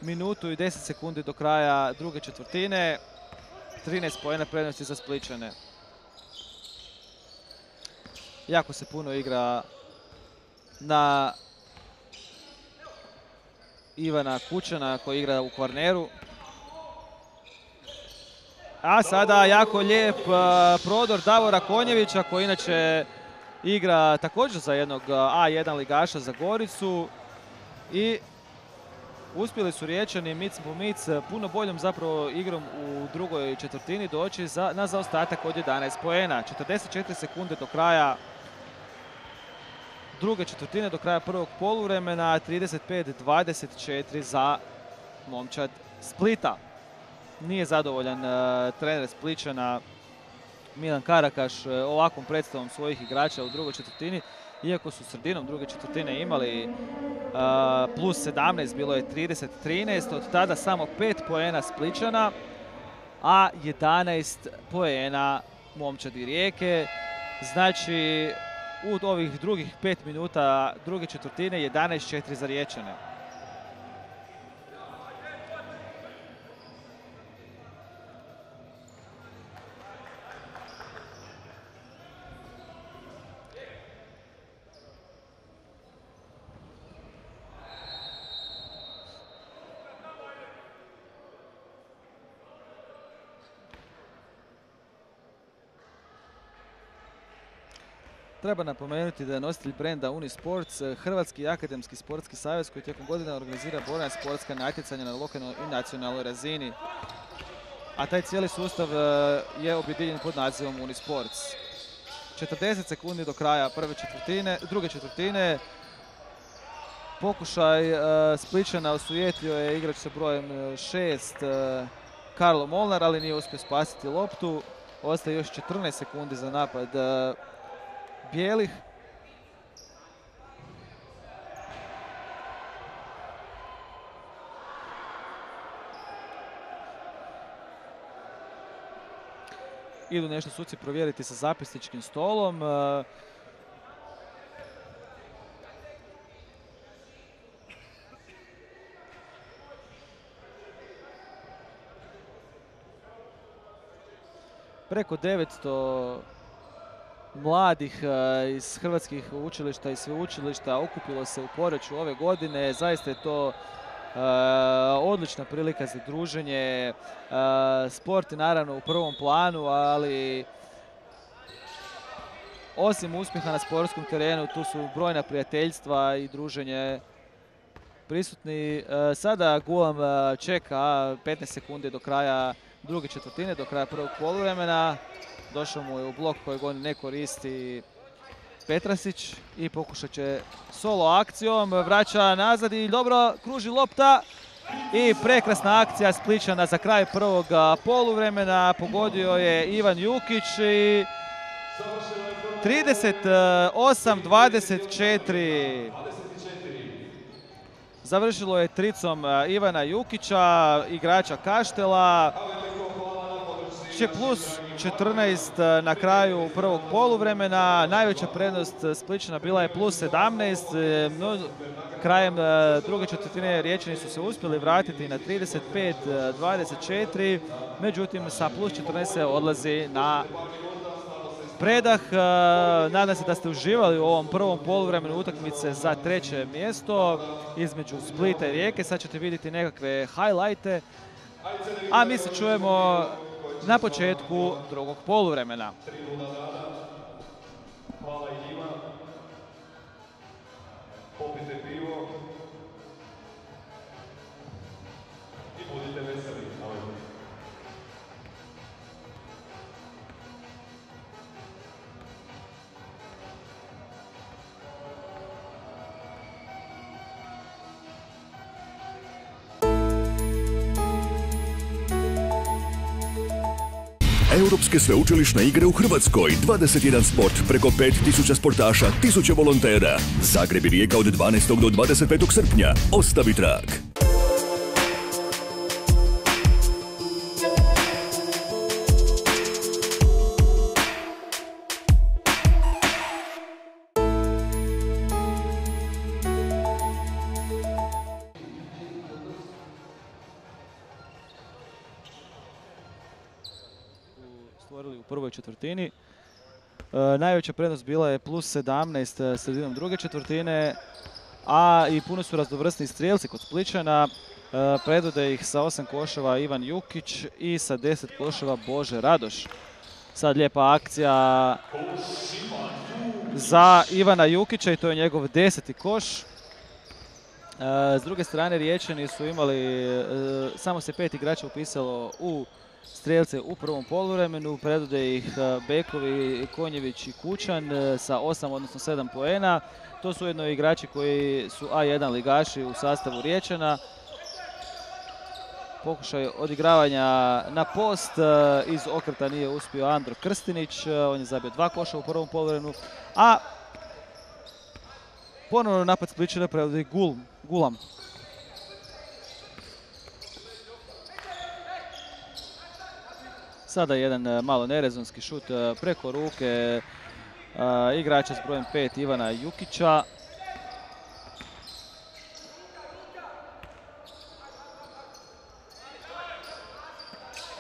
Minutu i 10 sekundi do kraja druge četvrtine. 13 poena prednosti za Splićane. jako se puno igra na Ivana Kučana koji igra u Kvarneru. A sada jako lijep prodor Davora Konjevića koji inače igra također za jednog A1 ligaša za Goricu. I uspjeli su Riječani mic po mic puno boljom zapravo igrom u drugoj četvrtini doći na zaostatak od 11 poena. 44 sekunde do kraja druge četvrtine, do kraja prvog poluvremena, 35-24 za momčad Splita. Nije zadovoljan trener Splićana Milan Karakaš ovakvom predstavom svojih igrača u drugoj četvrtini, iako su sredinom druge četvrtine imali plus 17, bilo je 30-13, od tada samo 5 poena Splićana, a 11 poena momčadi Rijeke. Znači, u ovih drugih 5 minuta druge četvrtine 11-4 za Riječane. Treba napomenuti da je nositelj brenda Unisports Hrvatski akademski sportski savez koji tijekom godina organizira brojna sportska natjecanja na lokalnoj i nacionalnoj razini. A taj cijeli sustav je objedinjen pod nazivom Unisports. 40 sekundi do kraja druge četvrtine. Pokušaj Splićana osujetio je igrač sa brojem 6 Karlo Molnar, ali nije uspio spasiti loptu. Ostaje još 14 sekundi za napad bijelih. Idu nešto suci provjeriti sa zapisničkim stolom. Preko 900 mladih iz hrvatskih učilišta i sveučilišta okupilo se u Poreču ove godine. Zaista je to odlična prilika za druženje. Sport je naravno u prvom planu, ali osim uspjeha na sportskom terenu, tu su brojna prijateljstva i druženje prisutni. Sada Gulam čeka 15 sekundi do kraja druge četvrtine, do kraja prvog poluvremena. Došao mu je u blok kojeg on ne koristi Petrasić i pokušat će solo akcijom. Vraća nazad i dobro kruži lopta. I prekrasna akcija Splićana za kraj prvog poluvremena. Pogodio je Ivan Jukić i 38-24. Završilo je tricom Ivana Jukića, igrača Kaštela. Plus 14 na kraju prvog poluvremena. Najveća prednost Splićana bila je plus 17. Krajem druge četvrtine Riječani su se uspjeli vratiti na 35-24. Međutim, sa plus 14 se odlazi na predah. Nadam se da ste uživali u ovom prvom poluvremenu utakmice za treće mjesto između Splita i Rijeke. Sad ćete vidjeti nekakve highlighte. A mi se čujemo na početku drugog poluvremena. Hvala i njima. Popite pivo i budite veseli. Europske sveučilišne igre u Hrvatskoj, 21 sport, preko 5000 sportaša, 1000 volontera. Zagreb i Rijeka od 12. do 25. srpnja. Ostavi trag. Stvorili u prvoj četvrtini. Najveća prednost bila je plus 17 sredinom druge četvrtine, a i puno su raznovrsni strijelci kod Splićana. Predvode ih sa 8 koševa Ivan Jukić i sa 10 koševa Bože Radoš. Sad lijepa akcija za Ivana Jukića i to je njegov 10. koš. S druge strane Riječani su imali, samo se 5 igrača upisalo u strijelce u prvom poluvremenu. Predvode ih bekovi Konjević i Kučan sa 8 odnosno 7 poena. To su ujedno igrači koji su A1 ligaši u sastavu Riječana. Pokušaj odigravanja na post, iz okreta nije uspio Andro Krstinić, on je zabio 2 koša u prvom poluvremenu, a ponovno napad Splićana predvodi Gulam. Sada jedan malo nerezonski šut preko ruke igrača s brojem 5 Ivana Jukića.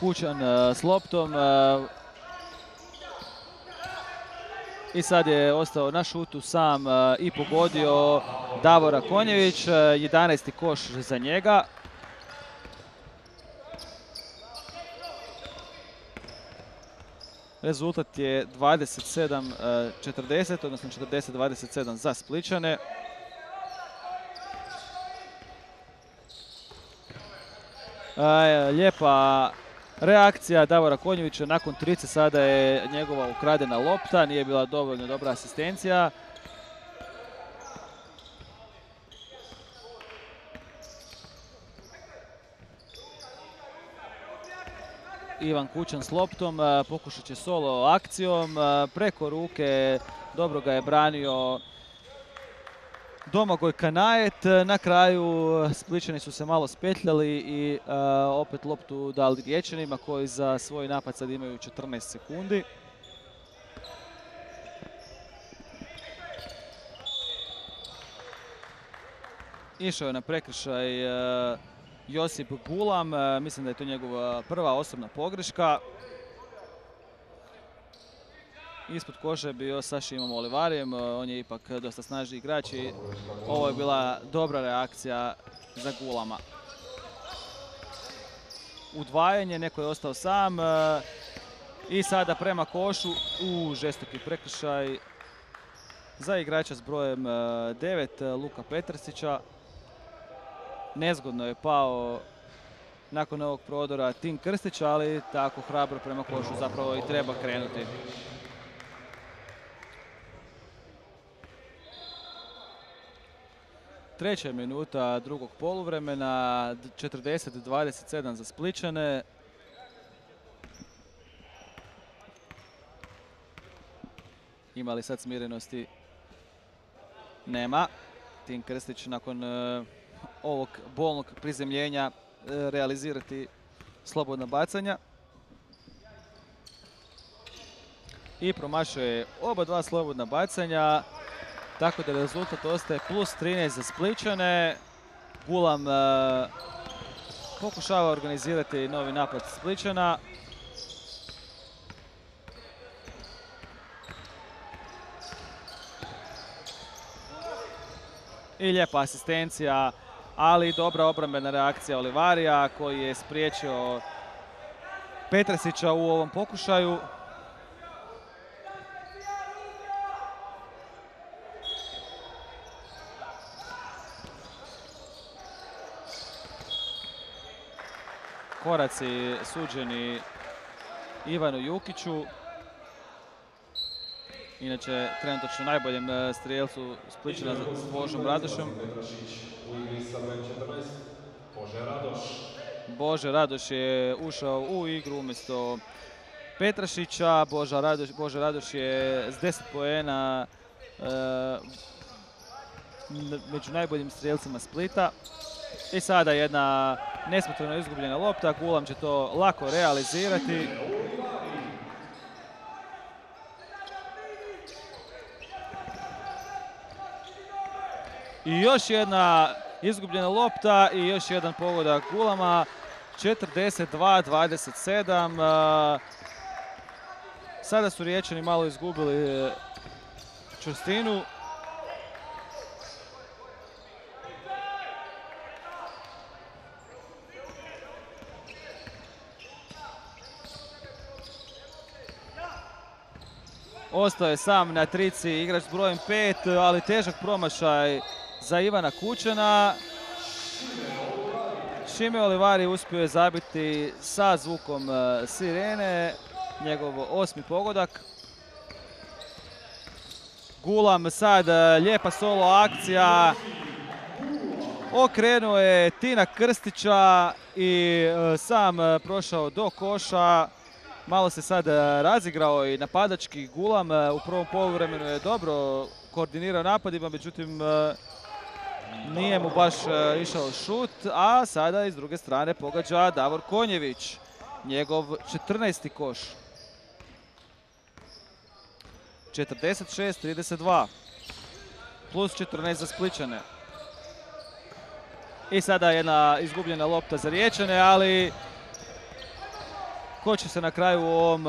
Kučan s loptom i sad je ostao na šutu sam i pogodio Davora Konjević, 11. koš za njega. Rezultat je 27-40, odnosno 40-27 za Splićane. Lijepa reakcija Davora Konjevića nakon trice, sada je njegova ukradena lopta, nije bila dovoljno dobra asistencija. Ivan Kučan s loptom, pokušat će solo akcijom, preko ruke, dobro ga je branio Domagoj Kanajet. Na kraju Splićani su se malo spetljali i opet loptu dali Riječanima koji za svoj napad sad imaju 14 sekundi. Išao je na prekršaj Josip Gulam, mislim da je to njegova prva osobna pogreška. Ispod koša je bio sa Šimom Olivarijem, on je ipak dosta snažni igrač i ovo je bila dobra reakcija za Gulama. Udvajanje, neko je ostao sam i sada prema košu, žestoki prekršaj za igrača s brojem 9 Luka Petrsića. Nezgodno je pao nakon ovog prodora Tim Krstić, ali tako hrabro prema košu zapravo i treba krenuti. Treća minuta drugog poluvremena, 40-27 za Splićane. Ima li sad smirenosti? Nema. Tim Krstić nakon ovog bolnog prizemljenja realizirati slobodna bacanja. I promašuje oba dva slobodna bacanja. Tako da rezultat ostaje plus 13 za Splićane. Gulam pokušava organizirati novi napad Splićana. I lijepa asistencija, ali i dobra obrambena reakcija Olivarija koji je spriječio Petrsića u ovom pokušaju. Koraci suđeni Ivanu Jukiću, inače trenutačno najboljem strijelcu Splićana s Božom Radošom. Bože Radoš je ušao u igru umjesto Petrašića. Bože Radoš je s 10 poena među najboljim strijelcima Splita. I sada jedna nesmotreno izgubljena lopta, Gulam će to lako realizirati. I još jedna izgubljena lopta i još jedan pogodak Gulama. 42-27. Sada su Riječani malo izgubili čvrstinu. Ostao je sam na trici igrač s brojem 5, ali težak promašaj za Ivana Kučana. Šime Olivari uspio je zabiti sa zvukom sirene, njegov 8. pogodak. Gulam sad, lijepa solo akcija. Okrenuo je Tina Krstića i sam prošao do koša. Malo se sad razigrao i napadački Gulam. U prvom poluvremenu je dobro koordinirao napadima, međutim nije mu baš išao šut, a sada iz druge strane pogađa Davor Konjević, njegov 14. koš. 46-32, plus 14 za Splićane. I sada jedna izgubljena lopta za Riječane, ali ko će se na kraju u ovom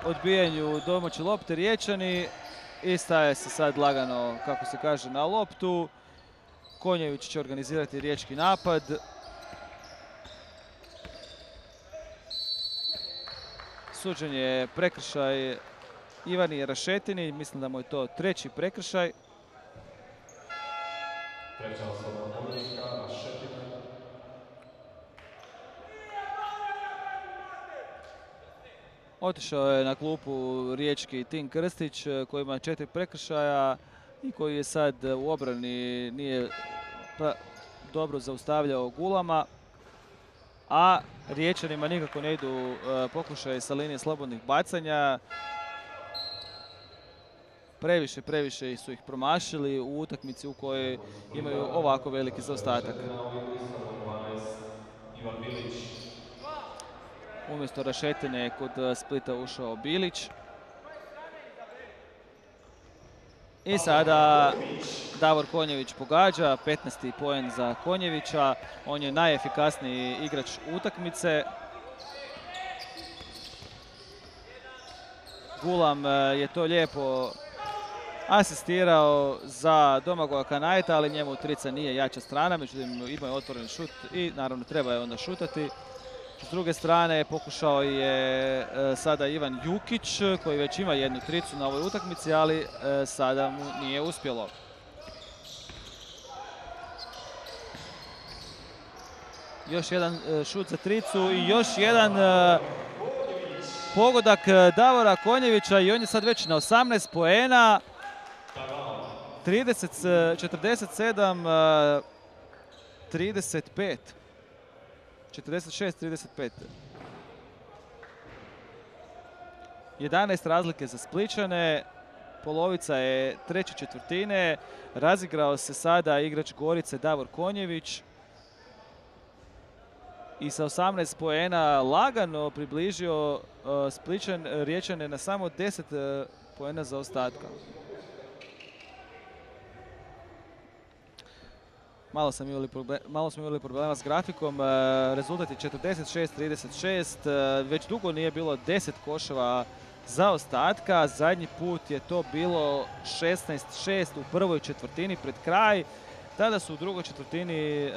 odbijanju domaće lopte? Riječani. I staje se sad lagano, kako se kaže, na loptu. Konjević će organizirati riječki napad. Suđen je prekršaj Ivani Rašetini, mislim da mu je to 3. prekršaj. Treća osoba Konjička, Rašetina. Otišao je na klupu riječki Tin Krstić koji ima 4 prekršaja i koji je sad u obrani nije dobro zaustavljao Gulama. A Riječanima nikako ne idu pokušaje sa linije slobodnih bacanja. Previše su ih promašili u utakmici u kojoj imaju ovako veliki zaostatak. Umjesto Rašetine je kod Splita ušao Bilić. I sada Davor Konjević pogađa, 15. poen za Konjevića. On je najefikasniji igrač utakmice. Gulam je to lijepo asistirao za Domagoja Kanajta, ali njemu trica nije jača strana, međutim ima je otvoren šut i naravno treba je onda šutati. S druge strane pokušao je sada Ivan Jukić koji već ima jednu tricu na ovoj utakmici, ali sada mu nije uspjelo. Još jedan šut za tricu i još jedan pogodak Davora Konjevića i on je sad već na 18 poena. 47-35. 46-35. 11 razlike za Splićane. Polovica je treće četvrtine. Razigrao se sada igrač Gorice Davor Konjević. I sa 18 poena lagano približio Riječane na samo 10 poena zaostatka. Malo smo imali problema s grafikom, rezultat je 46-36, već dugo nije bilo 10 koševa zaostatka, zadnji put je to bilo 16-6 u prvoj četvrtini pred kraj. Tada su u drugoj četvrtini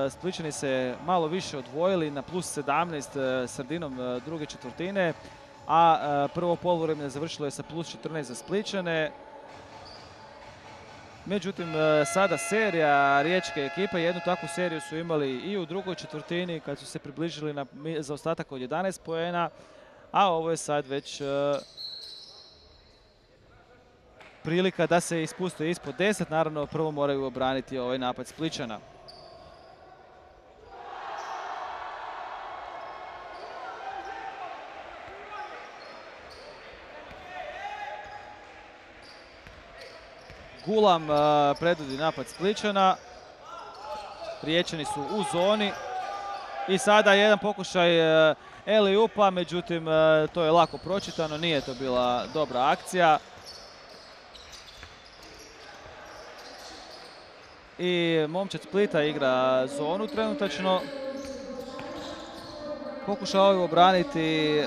Splićani se malo više odvojili na plus 17 sredinom druge četvrtine, a prvo poluvreme završilo je sa plus 14 za Splićane. Međutim, sada serija riječke ekipe, jednu takvu seriju su imali i u drugoj četvrtini kad su se približili na zaostatak od 11 poena, a ovo je sad već prilika da se ispuste ispod 10. Naravno, prvo moraju obraniti ovaj napad Splićana. Gulam predvodi napad Splićana. Riječani su u zoni. I sada jedan pokušaj Eliupa, međutim to je lako pročitano, nije to bila dobra akcija. I momčad Splita igra zonu trenutačno. Pokušao je obraniti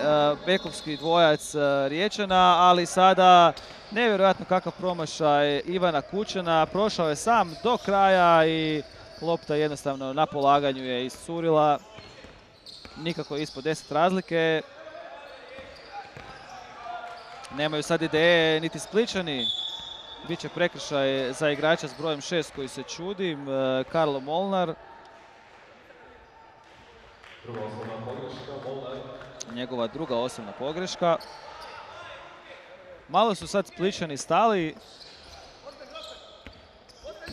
bekovski dvojac Riječana, ali sada nevjerojatno kakav promašaj Ivana Kučana. Prošao je sam do kraja i lopta jednostavno na polaganju je iscurila. Nikako ispod 10 razlike. Nemaju sad ideje niti Spličani. Biće prekršaj za igrača s brojem 6 koji se čudim, Karlo Molnar. Njegova druga osobna pogreška. Malo su sad Spličani stali.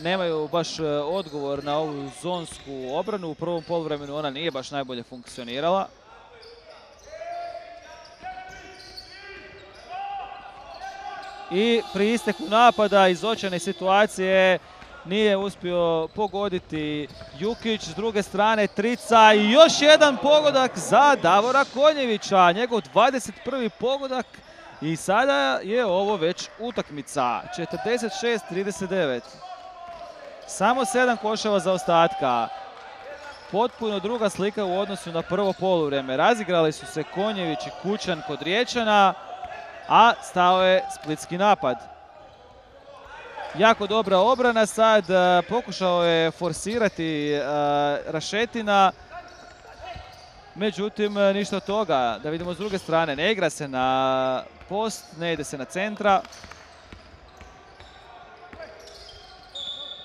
Nemaju baš odgovor na ovu zonsku obranu. U prvom poluvremenu ona nije baš najbolje funkcionirala. I pri isteku napada iz očajne situacije nije uspio pogoditi Jukić. S druge strane trica i još jedan pogodak za Davora Konjevića. Njegov 21. pogodak i sada je ovo već utakmica. 46-39. Samo 7 koševa za ostatka. Potpuno druga slika u odnosu na prvo poluvrijeme. Razigrali su se Konjević i Kučan kod Riječana, a stao je splitski napad. Jako dobra obrana sad, pokušao je forsirati Rašetina, međutim ništa od toga. Da vidimo s druge strane, ne igra se na post, ne ide se na centra.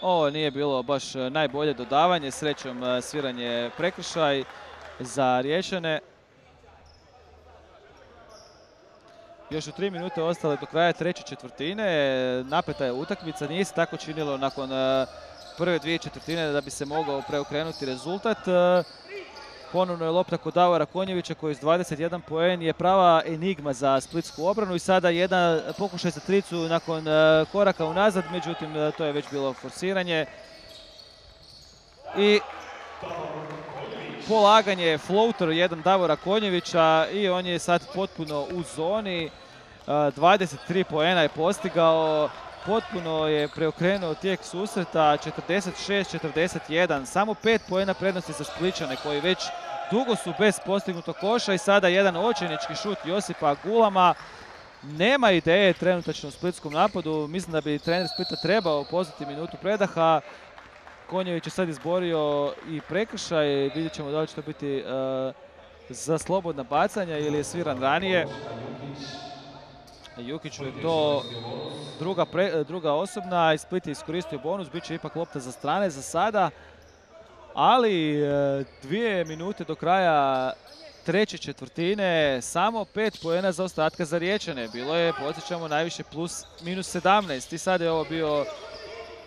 Ovo nije bilo baš najbolje dodavanje, srećom sviranje prekršaj za Riječane. Još u 3 minute ostale do kraja treće četvrtine. Napeta je utakmica, nije se tako činilo nakon prve 2 četvrtine da bi se mogao preokrenuti rezultat. Ponovno je lopta kod Davora Konjevića koji s 21 poen je prava enigma za splitsku obranu i sada jedan pokušaj za tricu nakon koraka unazad, međutim to je već bilo forsiranje. I polaganje floater jedan Davora Konjevića i on je sad potpuno u zoni. 23 poena je postigao, potpuno je preokrenuo tijek susreta, 46-41. Samo 5 poena prednosti za Spličane koji već dugo su bez postignutog koša i sada jedan očajnički šut Josipa Gulama. Nema ideje trenutačno u splitskom napadu, mislim da bi trener Splita trebao pozvati minutu predaha. Konjević je sad izborio i prekršaj, vidjet ćemo da li će to biti za slobodna bacanja ili je sviran ranije. Jukiću je to druga osobna i Split je iskoristio bonus, bit će ipak lopta za strane za sada. Ali 2 minute do kraja treće četvrtine, samo 5 poena za ostatka za Riječane. Bilo je, podsjećamo, najviše plus minus 17 i sad je ovo bio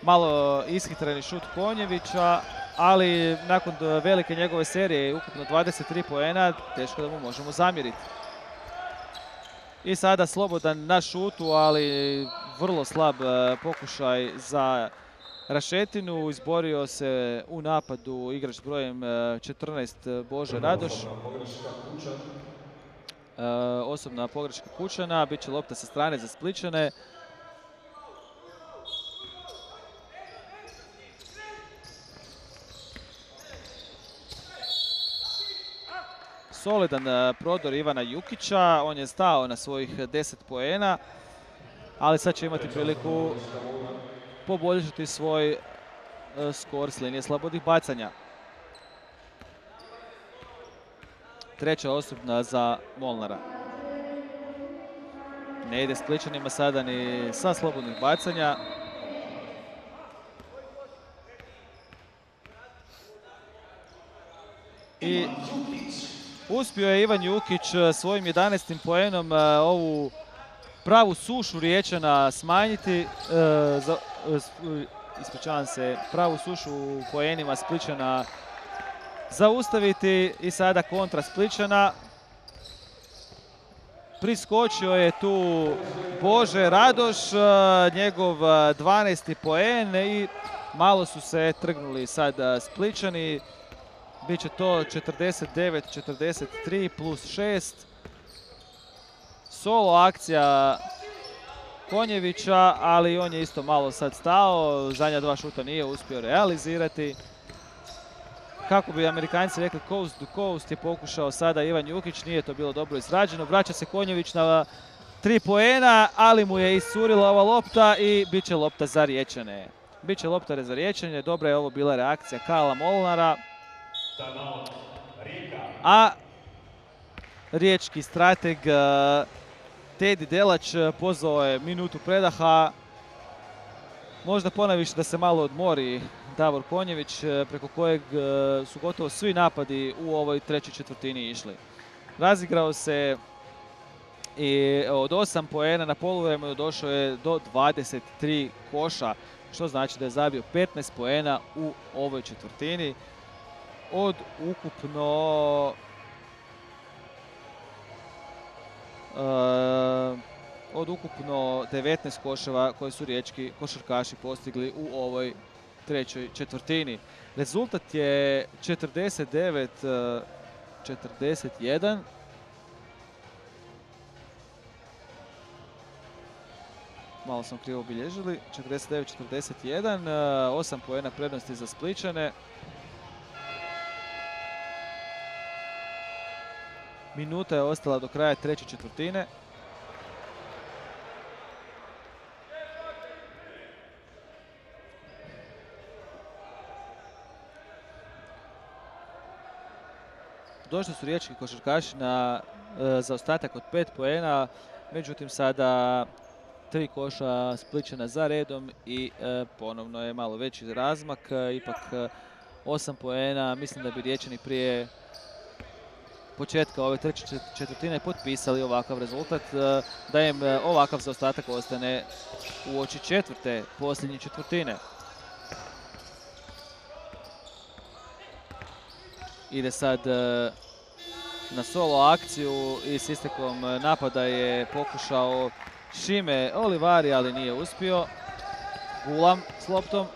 malo ishitreni šut Konjevića, ali nakon velike njegove serije, ukupno 23 poena, teško da mu možemo zamjeriti. I sada slobodan na šutu, ali vrlo slab pokušaj za Rašetinu. Izborio se u napadu igrač s brojem 14 Bože Radoš. Osobna pogreška Kučana, bit će lopta sa strane za Spličane. Solidan prodor Ivana Jukića, on je stao na svojih 10 poena, ali sad će imati priliku poboljšati svoj skor s linije slobodnih bacanja. Treća osobna za Molnara. Ne ide Spličanima sada ni sa slobodnih bacanja. I uspio je Ivan Jukić svojim 11. poenom ovu pravu sušu Riječana smanjiti, ispričavam se, pravu sušu u poenima Spličana zaustaviti i sada kontra Spličana. Priskočio je tu Bože Radoš, njegov 12. poen i malo su se trgnuli sad Spličani. Biće to 49-43 plus 6. Solo akcija Konjevića, ali on je isto malo sad stao. Zadnja 2 šuta nije uspio realizirati. kako bi Amerikanci rekli, coast to coast je pokušao sada Ivan Jukić, nije to bilo dobro izrađeno. Vraća se Konjević na 3 poena, ali mu je iscurila ova lopta i bit će lopta za Riječane. Biće lopta za Riječane, dobra je ovo bila reakcija Karla Molnara. A riječki strateg Tedi Delač pozvao je minutu predaha. Možda ponaviše da se malo odmori Davor Konjević, preko kojeg su gotovo svi napadi u ovoj trećoj četvrtini išli. Razigrao se i od 8 poena na poluvremenu došao je do 23 koša, što znači da je zabio 15 poena u ovoj četvrtini. Od ukupno 19 koševa koje su riječki košarkaši postigli u ovoj trećoj četvrtini. Rezultat je 49-41. Malo smo krivo obilježili. 49-41. 8 poena prednosti za Splićane. Minuta je ostala do kraja treće četvrtine. Došli su riječki košarkaši na zaostatak od 5 poena, međutim sada 3 koša Splićana za redom i ponovno je malo veći razmak, ipak 8 poena. Mislim da bi Riječani prije početka ove treće četvrtine potpisali ovakav rezultat, da im ovakav zaostatak ostane uoči četvrte posljednje četvrtine. Ide sad na solo akciju i s istekom napada je pokušao Šime Olivari, ali nije uspio. Gulam s loptom.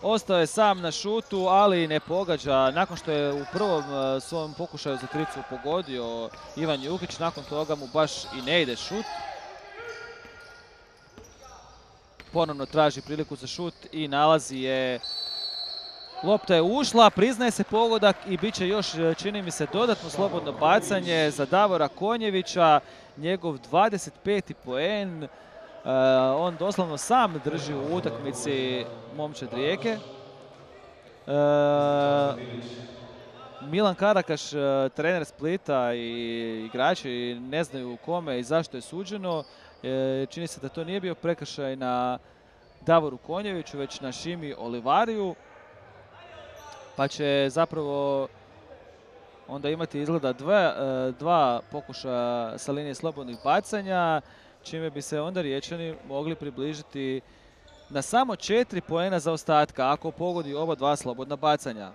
Ostao je sam na šutu, ali ne pogađa. Nakon što je u prvom svom pokušaju za tricu pogodio Ivan Jukić, nakon toga mu baš i ne ide šut. Ponovno traži priliku za šut i nalazi je. Lopta je ušla, priznaje se pogodak i bit će još, čini mi se, dodatno slobodno bacanje za Davora Konjevića. Njegov 25. poen. On doslovno sam drži u utakmici momčad Rijeke. Milan Karakaš, trener Splita i igrači ne znaju kome i zašto je suđeno. Čini se da to nije bio prekršaj na Davoru Konjeviću, već na Šimi Olivariju. Pa će zapravo onda imati izgleda dva pokušaja sa linije slobodnih bacanja, čime bi se onda Riječani mogli približiti na samo 4 poena zaostatka ako pogodi oba dva slobodna bacanja.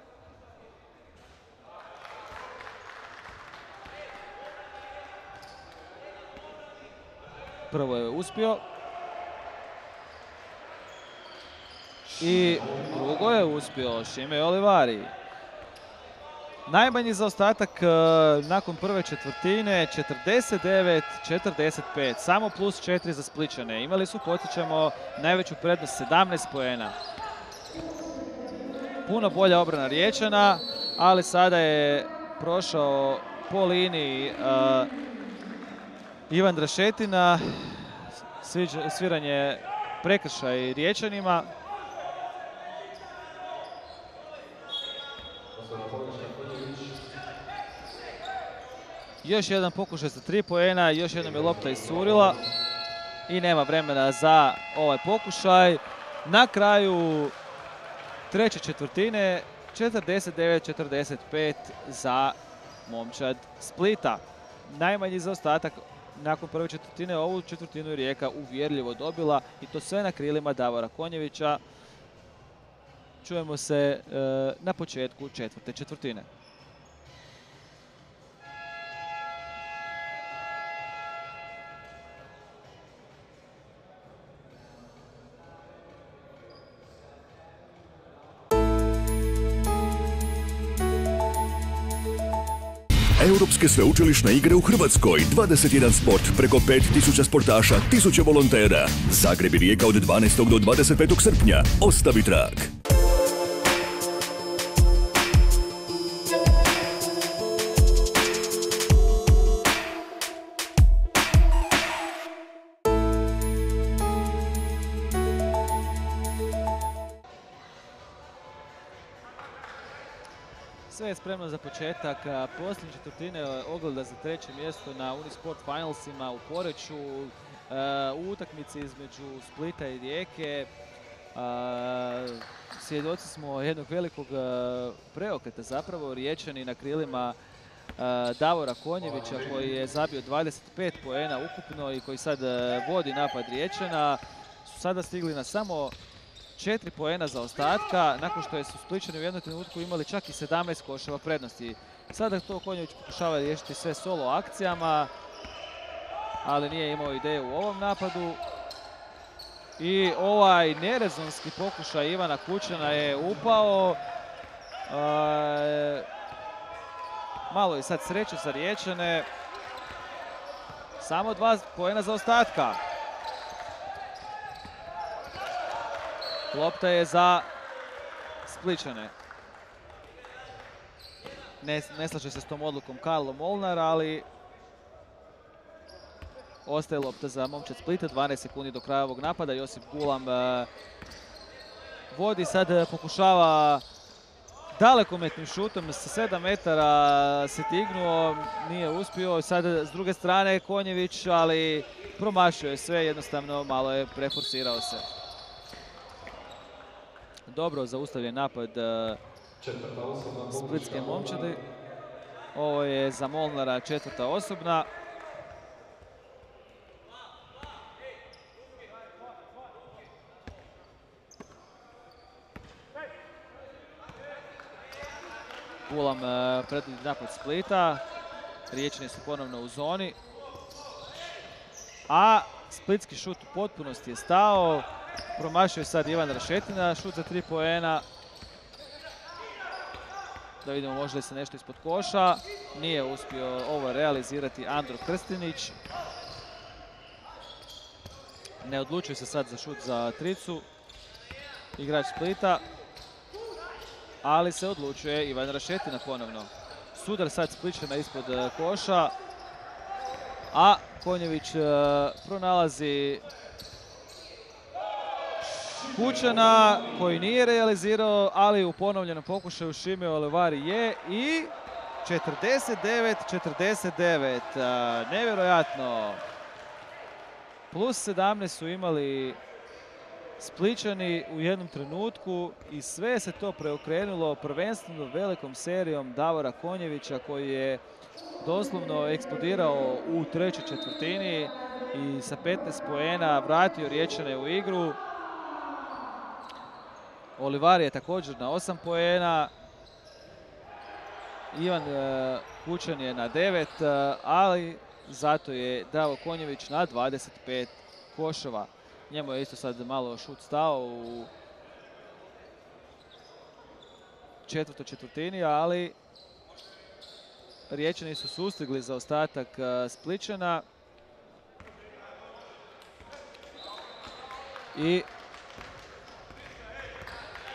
Prvo je uspio. I drugo je uspio Šime Olivari. Najmanji zaostatak nakon prve četvrtine, 49-45, samo plus 4 za Splićane. Imali su, podsjećamo, najveću prednost 17 poena. Puno bolja obrana Riječana, ali sada je prošao po liniji Ivan Drašetina. Sviranje prekršaj Riječanima. Još jedan pokušaj za 3 poena, još jednom je lopta iscurila i nema vremena za ovaj pokušaj. Na kraju treće četvrtine 49-45 za momčad Splita. Najmanji zaostatak nakon prve četvrtine, ovu četvrtinu je Rijeka uvjerljivo dobila i to sve na krilima Davora Konjevića. Čujemo se na početku četvrte četvrtine. Europske sveučilišne igre u Hrvatskoj, 21 sport, preko 5000 sportaša, 1000 volontera. Zagreb i Rijeka od 12. do 25. srpnja. Ostavi trag. sve je spremno za početak posljednje četvrtine ogleda za treće mjesto na Unisport Finalsima u Poreču, u utakmici između Splita i Rijeke. Svjedoci smo jednog velikog preokreta zapravo. Riječani na krilima Davora Konjevića koji je zabio 25 poena ukupno i koji sad vodi napad Riječana, su sada stigli na samo 4 poena za ostatka, nakon što su Spličani u jednom trenutku imali čak i 17 koševa prednosti. Sada to Konjević pokušava riješiti sve solo akcijama, ali nije imao ideju u ovom napadu. I ovaj nerezonski pokušaj Ivana Kučana je upao. Malo je sad sreće za Riječane. Samo 2 poena za ostatka. Lopta je za Spličane. Ne slaže se s tom odlukom Karlo Molnar, ali ostaje lopta za momčad Splita. 12 sekundi do kraja ovog napada. Josip Gulam vodi, sad pokušava dalekometnim šutom sa 7 metara se tignuo, nije uspio. Sad s druge strane Konjević, ali promašio je sve, jednostavno malo je preforsirao se. Dobro zaustavljen napad splitske momčadi. Ovo je za Molnara 4. osobna. Gulam predvodi napad Splita. Riječani su ponovno u zoni. A splitski šut u potpunosti je stao. Promašio je sad Ivan Rašetina, šut za 3 poena. Da vidimo može li se nešto ispod koša. Nije uspio ovo realizirati Andro Krstinić. Ne odlučuje se sad za šut za tricu igrač Splita. Ali se odlučuje Ivan Rašetina ponovno. Sudar sad Spličana ispod koša. A Konjević pronalazi Kučana koji nije realizirao, ali u ponovljenom pokušaju Šime Olivari je i 49-49. Nevjerojatno. Plus 17 su imali Spličani u jednom trenutku i sve se to preokrenulo prvenstveno velikom serijom Davora Konjevića koji je doslovno eksplodirao u trećoj četvrtini i sa 15 poena vratio Riječane u igru. Olivari je također na 8 poena. Ivan Kučan je na 9, ali zato je Davo Konjević na 25 koševa. Njemu je isto sad malo šut stao u četvrtoj četvrtini, ali Riječani su sustigli za ostatak Spličana. I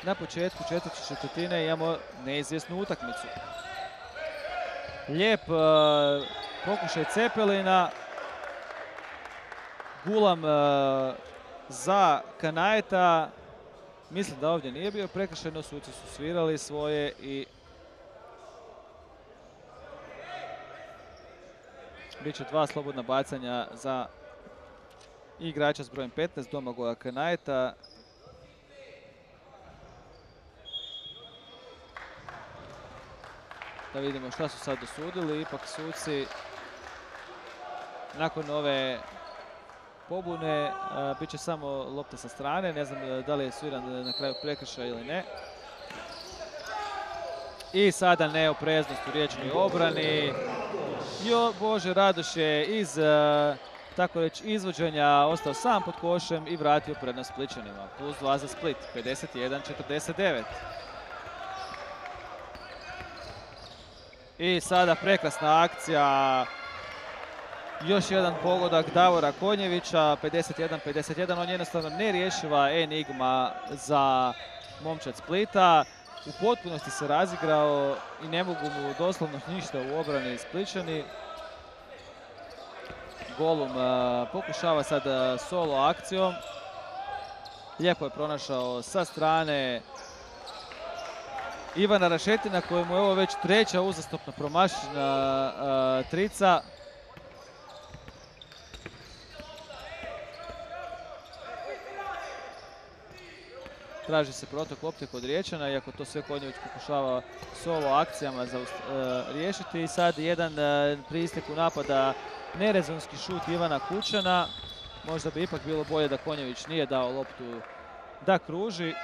na početku četvrte četvrtine imamo neizvjesnu utakmicu. Lijep pokušaj Cepelina. Gulam za Kanajeta. Mislim da ovdje nije bio prekršaj, no suci su svirali svoje i bit će 2 slobodna bacanja za igrača s brojem 15, Domagoja Kanajeta. Da vidimo šta su sad dosudili. Ipak suci nakon ove pobune bit će samo lopta sa strane. Ne znam da li je sviran na kraju prekršaja ili ne. I sada neopreznost u riječnoj obrani. Bože Radoš je iz tako reći izvođenja ostao sam pod košem i vratio prednost Spličanima. Plus 2 za Split, 51-49. I sada prekrasna akcija. Još jedan pogodak Davora Konjevića, 51-51. On jednostavno nerješiva enigma za momčad Splita. U potpunosti se razigrao i ne mogu mu doslovno ništa u obrani Spličani. Golum pokušava sad solo akcijom. Lijepo je pronašao sa strane Ivana Rašetina, kojemu je ovo već treća uzastopno promašena trica. Traži se protok lopte kod Riječana, iako to sve Konjević pokušava solo akcijama riješiti. I sad jedan pri isteku napada nerezonski šut Ivana Kučana. Možda bi ipak bilo bolje da Konjević nije dao loptu da kruži.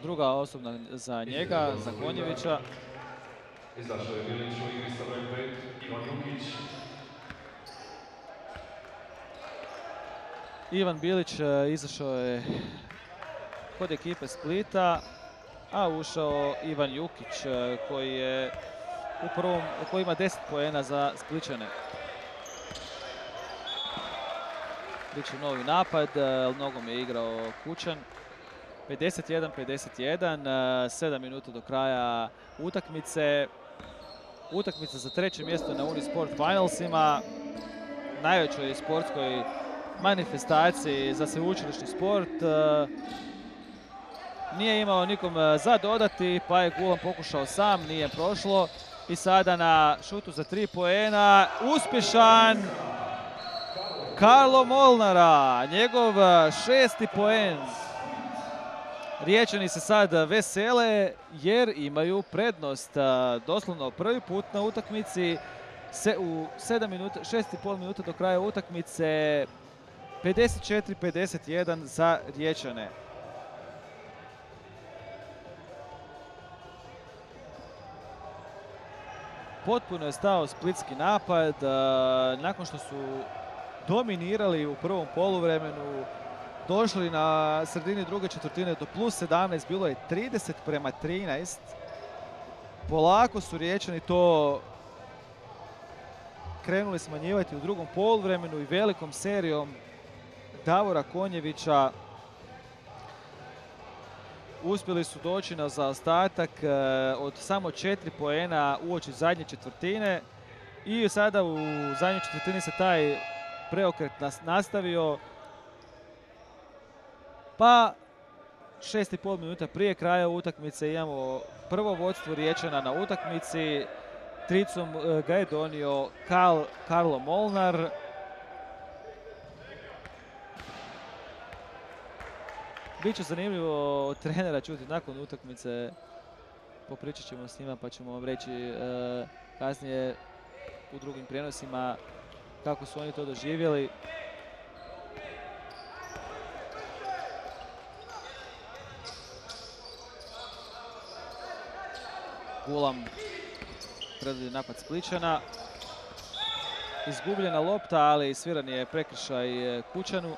Druga osobna za njega, za Konjevića. Izašao je Bilić u igri sa brojem 5, Ivan Jukić. Ivan Bilić izašao je kod ekipe Splita, a ušao Ivan Jukić koji ima 10 poena za Spličane. Biće novi napad, nogom je igrao Kučan. 51-51, 7 minuta do kraja utakmice. Utakmica za treće mjesto na Unisport Finalsima, najvećoj sportskoj manifestaciji za sveučilišni sport. Nije imao nikom za dodati, pa je Gulam pokušao sam, nije prošlo. I sada na šutu za 3 poena, uspješan Karlo Molnara, njegov 6. poen. Riječani se sad vesele jer imaju prednost. Doslovno prvi put na utakmici u 6,5 minuta do kraja utakmice. 54-51 za Riječane. Potpuno je stao splitski napad. Nakon što su dominirali u prvom poluvremenu, došli na sredini druge četvrtine do plus 17, bilo je 30-13. Polako su Riječani to krenuli smanjivati u drugom poluvremenu i velikom serijom Davora Konjevića uspjeli su doći na zaostatak od samo 4 poena uoči zadnje četvrtine i sada u zadnjoj četvrtini se taj preokret nastavio. Pa 6,5 minuta prije kraja utakmice imamo prvo vodstvo Riječana na utakmici. Tricom ga je donio Karlo Molnar. Biće zanimljivo od trenera čuti nakon utakmice. Popričat ćemo s njima pa ćemo vam reći kasnije u drugim prijenosima kako su oni to doživjeli. Gulam predvodi napad Spličana. Izgubljena lopta, ali sviran je prekršaj Kučanu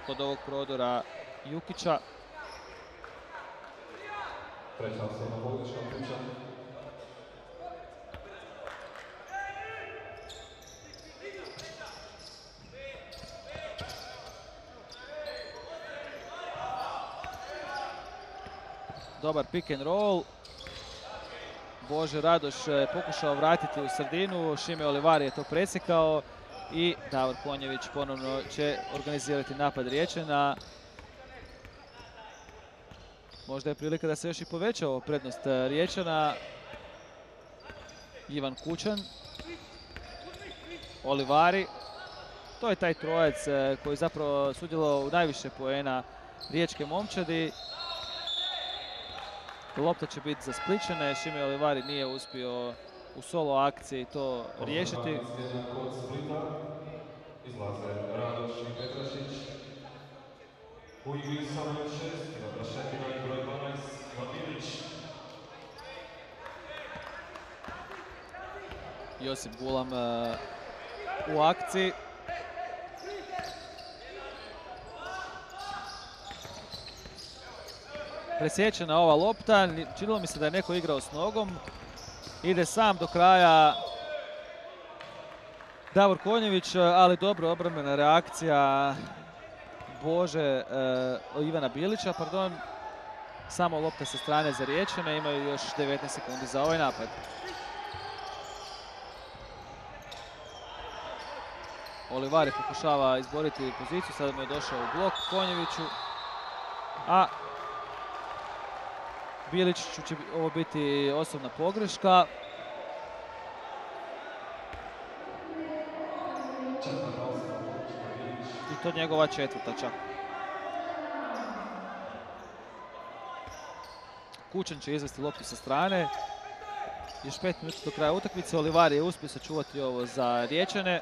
kod ovog prodora Jukića. Treća osobna pogreška Kučan. Dobar pick and roll. Bože Radoš pokušao vratiti u sredinu, Šime Olivari je to presjekao i Davor Konjević ponovno će organizirati napad Riječana. Možda je prilika da se još i povećao prednost Riječana. Ivan Kučan, Olivari. To je taj trojac koji zapravo sudjelovao u najviše poena riječke momčadi. Lopta će biti za Spličane, Šime Olivari nije uspio u solo akciji to riješiti. Izlaze Radoš i Petrašić. U igri sa brojem 6, Ivan Rašetina i broj 12, Ivan Bilić. Josip Gulam u akciji. Presječena ova lopta, činilo mi se da je neko igrao s nogom. Ide sam do kraja Davor Konjević, ali dobro obrambena reakcija Ivana Bilića, pardon. Samo lopta sa strane za Riječane, imaju još 19 sekundi za ovaj napad. Olivari pokušava izboriti poziciju, sada mu je došao u blok Konjeviću, a Biličiću će ovo biti osobna pogreška. I to njegova četvrta čak. Kučan će izvesti loptu sa strane. Još 5 minuta do kraja utakmice. Olivari je uspio sačuvati ovo za Riječane.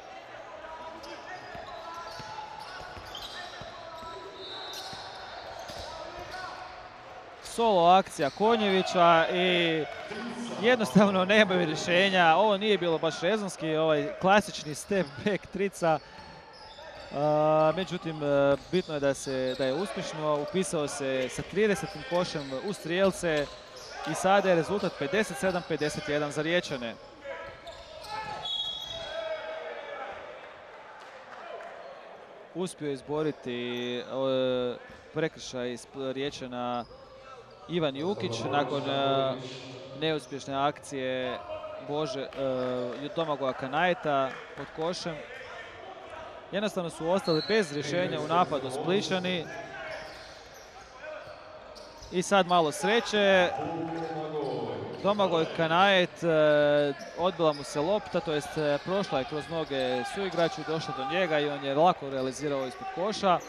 Solo akcija Konjevića i jednostavno nemaju rješenja. Ovo nije bilo baš rezonski, ovaj klasični step back trica. Međutim, bitno je da je uspješno upisao se sa 30. košem u strijelce i sada je rezultat 57-51 za Riječane. Uspio je izboriti prekršaj iz Riječana Ivan Jukić nakon neuspješne akcije Domagoja Kanajeta pod košem. Jednostavno su ostali bez rješenja u napadu Splićani. I sad malo sreće. Domagoj Kanajet, odbila mu se lopta, to jest prošla je kroz noge suigraču, došla do njega i on je lako realizirao ispod koša.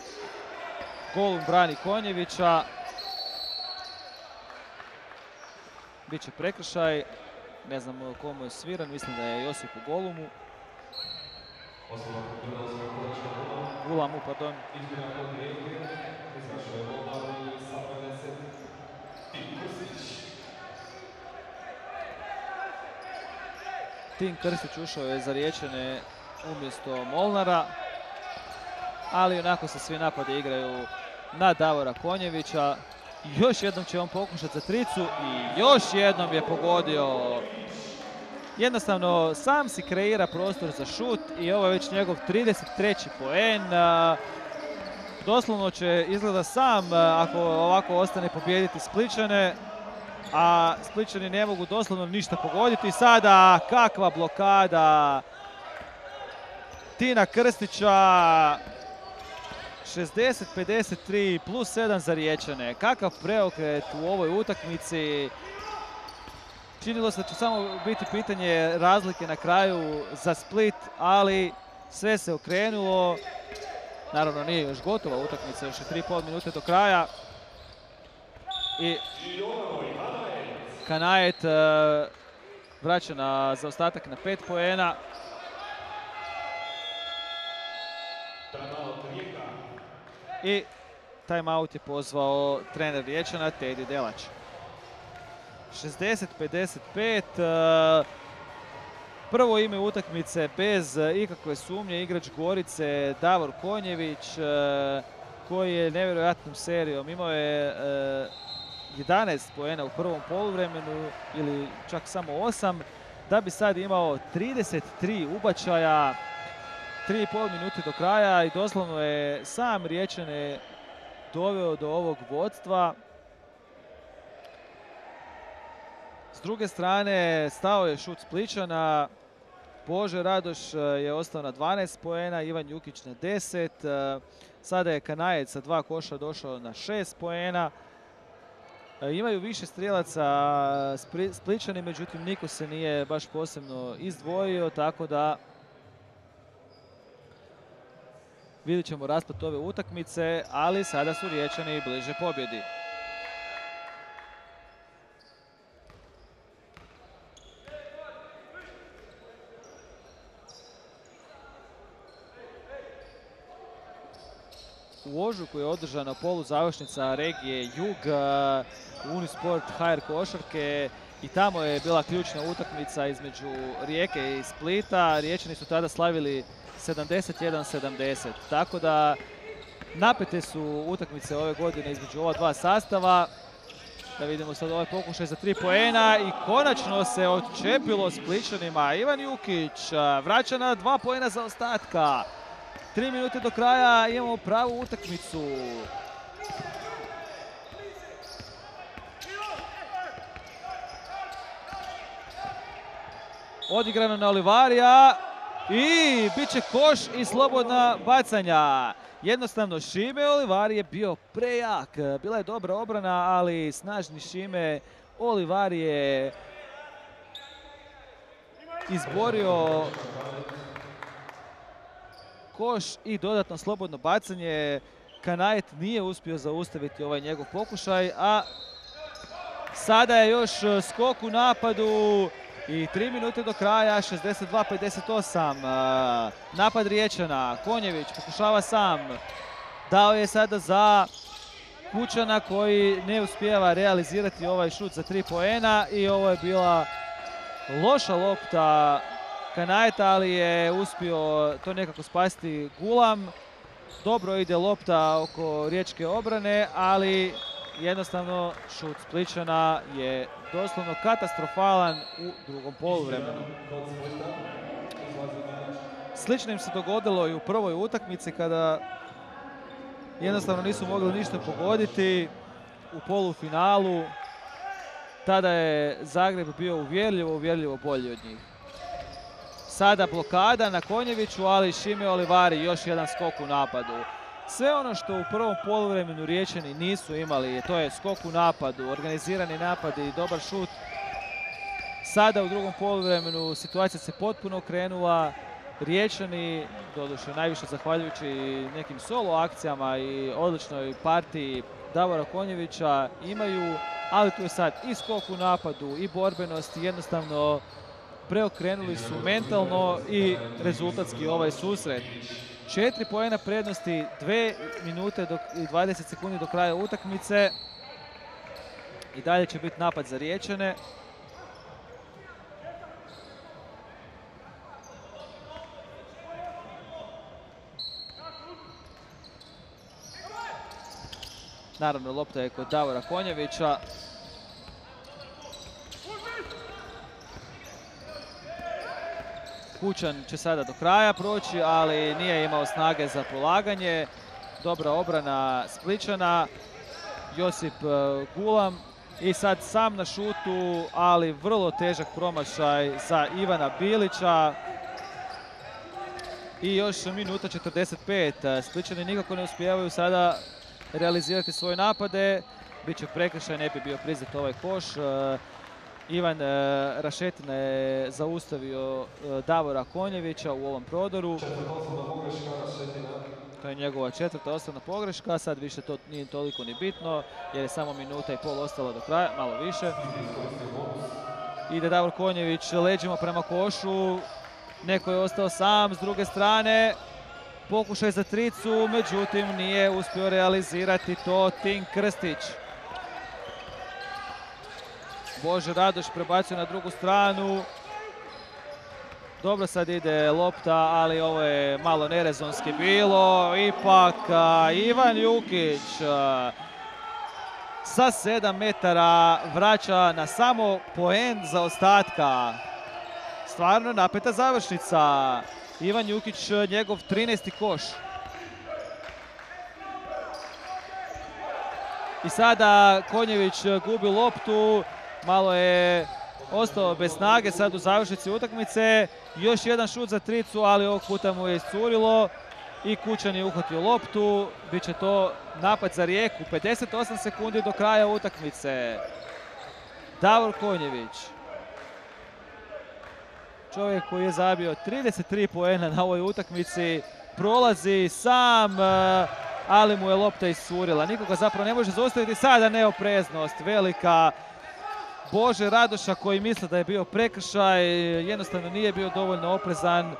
Golum brani Konjevića. Biće prekršaj. Ne znam komu je sviran, mislim da je Josipu Golumu. Gulamu, pardon. Tim Krstić ušao je za Riječane umjesto Molnara, ali onako se svi napadi igraju na Davora Konjevića. Još jednom će on pokušati za tricu i još jednom je pogodio. Jednostavno sam si kreira prostor za šut i ovo je već njegov 33. poen. Doslovno će izgleda sam ako ovako ostane pobijediti Splićane, a Splićani ne mogu doslovno ništa pogoditi. Sada kakva blokada Tina Krstića. 60-53 plus 7 za Riječane. Kakav preokret u ovoj utakmici. Činilo se da će samo biti pitanje razlike na kraju za Split, ali sve se okrenulo. Naravno nije još gotova utakmica, još je 3,5 minute do kraja. I Kanajet vraća na zaostatak na 5 poena. I timeout je pozvao trener Riječana Tedi Delać. 60-55. Prvo ime utakmice bez ikakve sumnje igrač Gorice Davor Konjević, koji je nevjerojatnom serijom. Imao je 11 poena u prvom poluvremenu ili čak samo 8, da bi sad imao 33 ubačaja, 3,5 minute do kraja i doslovno je sam Riječane doveo do ovog vodstva. S druge strane stao je šut Splićana. Bože Radoš je ostao na 12 poena, Ivan Jukić na 10. Sada je Kanajet sa 2 koša došao na 6 poena. Imaju više strijelaca Splićani, međutim niko se nije baš posebno izdvojio, tako da vidjet ćemo rasplet ove utakmice, ali sada su Riječani bliže pobjedi. U ožujku je održana poluzavršnica regije Jug Unisport HR košarke i tamo je bila ključna utakmica između Rijeke i Splita. Riječani su tada slavili 71-70, tako da napete su utakmice ove godine između ova dva sastava. Da vidimo sad ovaj pokušaj za 3 poena i konačno se odčepilo Splićanima. Ivan Jukić vraća na 2 poena za ostatka. 3 minute do kraja, imamo pravu utakmicu. Odigrano na Olivarija I bit će koš i slobodna bacanja. Jednostavno Šime Olivari je bio prejak. Bila je dobra obrana, ali snažni Šime Olivari je izborio koš i dodatno slobodno bacanje. Kanajet nije uspio zaustaviti ovaj njegov pokušaj, a sada je još skok u napadu i 3 minute do kraja, 62-58. Napad Riječana, Konjević pokušava sam. Dao je sada za Kučana koji ne uspijeva realizirati ovaj šut za 3 poena i ovo je bila loša lopta Kanajeta, ali je uspio to nekako spasiti Gulam. Dobro ide lopta oko riječke obrane, ali jednostavno šut Splićana je doslovno katastrofalan u drugom poluvremenu. Slično im se dogodilo i u prvoj utakmici kada jednostavno nisu mogli ništa pogoditi u polufinalu. Tada je Zagreb bio uvjerljivo bolji od njih. Sada blokada na Konjeviću, ali Šime Olivari još jedan skok u napadu. Sve ono što u prvom poluvremenu Riječani nisu imali, to je skok u napadu, organizirani napad i dobar šut. Sada u drugom poluvremenu situacija se potpuno okrenula. Riječani, doduše najviše zahvaljujući nekim solo akcijama i odličnoj partiji Davora Konjevića imaju, ali tu je sad i skok u napadu i borbenost, jednostavno preokrenuli su mentalno i rezultatski ovaj susret. 4 poena prednosti, 2 minute i 20 sekundi do kraja utakmice. I dalje će biti napad za Riječane. Naravno, lopta je kod Davora Konjevića. Kučan će sada do kraja proći, ali nije imao snage za polaganje. Dobra obrana Splićana. Josip Gulam. I sad sam na šutu, ali vrlo težak promašaj za Ivana Bilića. I još minuta 45. Splićani nikako ne uspijevaju sada realizirati svoje napade. Biće prekršaj, ne bi bio priznat ovaj koš. Ivan Rašetina je zaustavio Davora Konjevića u ovom prodoru. To je njegova 4. osnovna pogreška. Sad više to nije toliko ni bitno jer je samo minuta i pol ostala do kraja, malo više. Ide Davor Konjević leđima prema košu. Neko je ostao sam s druge strane. Pokušaj za tricu, međutim nije uspio realizirati to Tin Krstić. Bože Radoš prebacio na drugu stranu. Dobro sad ide lopta, ali ovo je malo nerezonski bilo. Ipak Ivan Jukić sa 7 metara vraća na samo poen zaostatka. Stvarno napeta završnica. Ivan Jukić, njegov 13. koš. I sada Konjević gubi loptu. Malo je ostao bez snage sad u završnici utakmice. Još jedan šut za tricu, ali ovog puta mu je iscurilo. I Kučan je uhvatio loptu. Biće to napad za Rijeku. 58 sekundi do kraja utakmice. Davor Konjević. Čovjek koji je zabio 33 poena na ovoj utakmici. Prolazi sam, ali mu je lopta iscurila. Nikoga zapravo ne može zaustaviti. Sada neopreznost velika Bože Radoša koji misle da je bio prekršaj. Jednostavno nije bio dovoljno oprezan.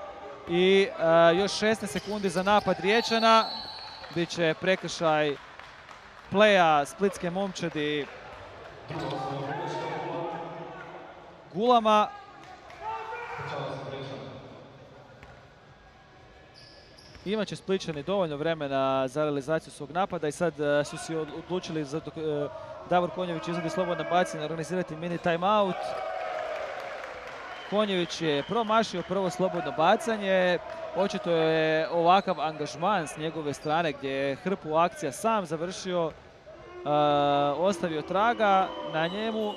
I još 16 sekundi za napad Riječana. Biće prekršaj pleja splitske momčadi Gulama. Imaće Splićani dovoljno vremena za realizaciju svog napada i sad su si odlučili za Davor Konjević izvodi slobodna bacanja organizirati mini timeout. Konjević je promašio prvo slobodno bacanje. Očito je ovakav angažman s njegove strane gdje je hrpu akcija sam završio, ostavio traga na njemu.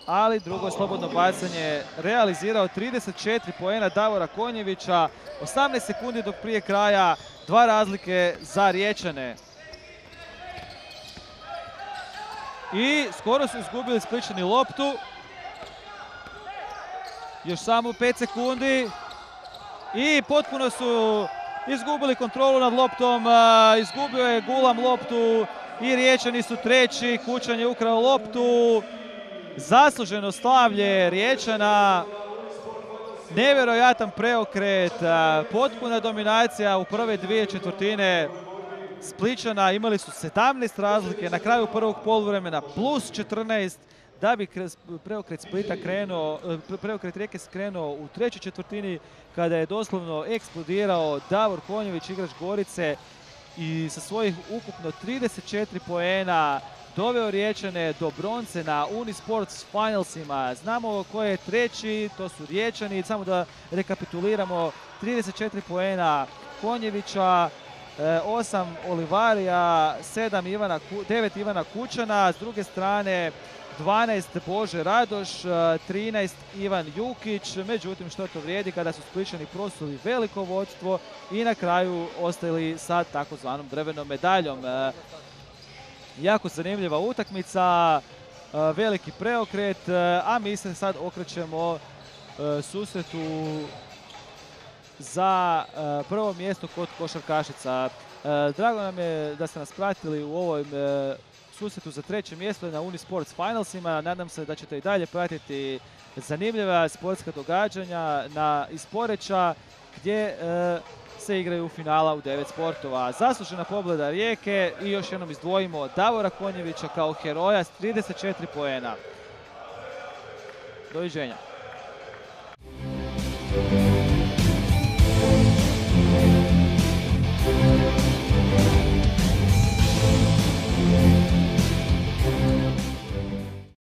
ali drugo slobodno bacanje realizirao. 34 poena Davora Konjevića, 18 sekundi dok prije kraja, 2 razlike za Riječane. I skoro su izgubili Splićani loptu. Još samo 5 sekundi. I potpuno su izgubili kontrolu nad loptom. Izgubio je Gulam loptu i Riječani su treći. Kučan je ukrao loptu. Zasluženo slavlje Riječana. Nevjerojatan preokret. Potpuna dominacija u prve 2 četvrtine Splićana. Imali su 17 razlike na kraju prvog poluvremena plus 14. Da bi preokret Splita krenuo, preokret Rijeke skrenuo u 3. četvrtini kada je doslovno eksplodirao Davor Konjević, igrač Gorice, i sa svojih ukupno 34 poena doveo Riječane do bronce na Unisports Finalsima. Znamo ko je treći, to su Riječani. Samo da rekapituliramo, 34 poena Konjevića, 8 Olivarija, 9 Ivana Kučana, s druge strane 12 Bože Radoš, 13 Ivan Jukić. Međutim, što to vrijedi kada su Splićani prosuli veliko vodstvo i na kraju ostali sa takozvanom drvenom medaljom. Jako zanimljiva utakmica, veliki preokret, a mi se sad okrećemo susretu za prvo mjesto kod košarkašica. Drago nam je da ste nas pratili u ovom susretu za 3. mjesto na Unisports Finalsima. Nadam se da ćete i dalje pratiti zanimljiva sportska događanja iz Poreča gdje se igraju finala u 9 sportova. Zaslužena pobjeda Rijeke i još jednom izdvojimo Davora Konjevića kao heroja s 34 poena. Doviđenja.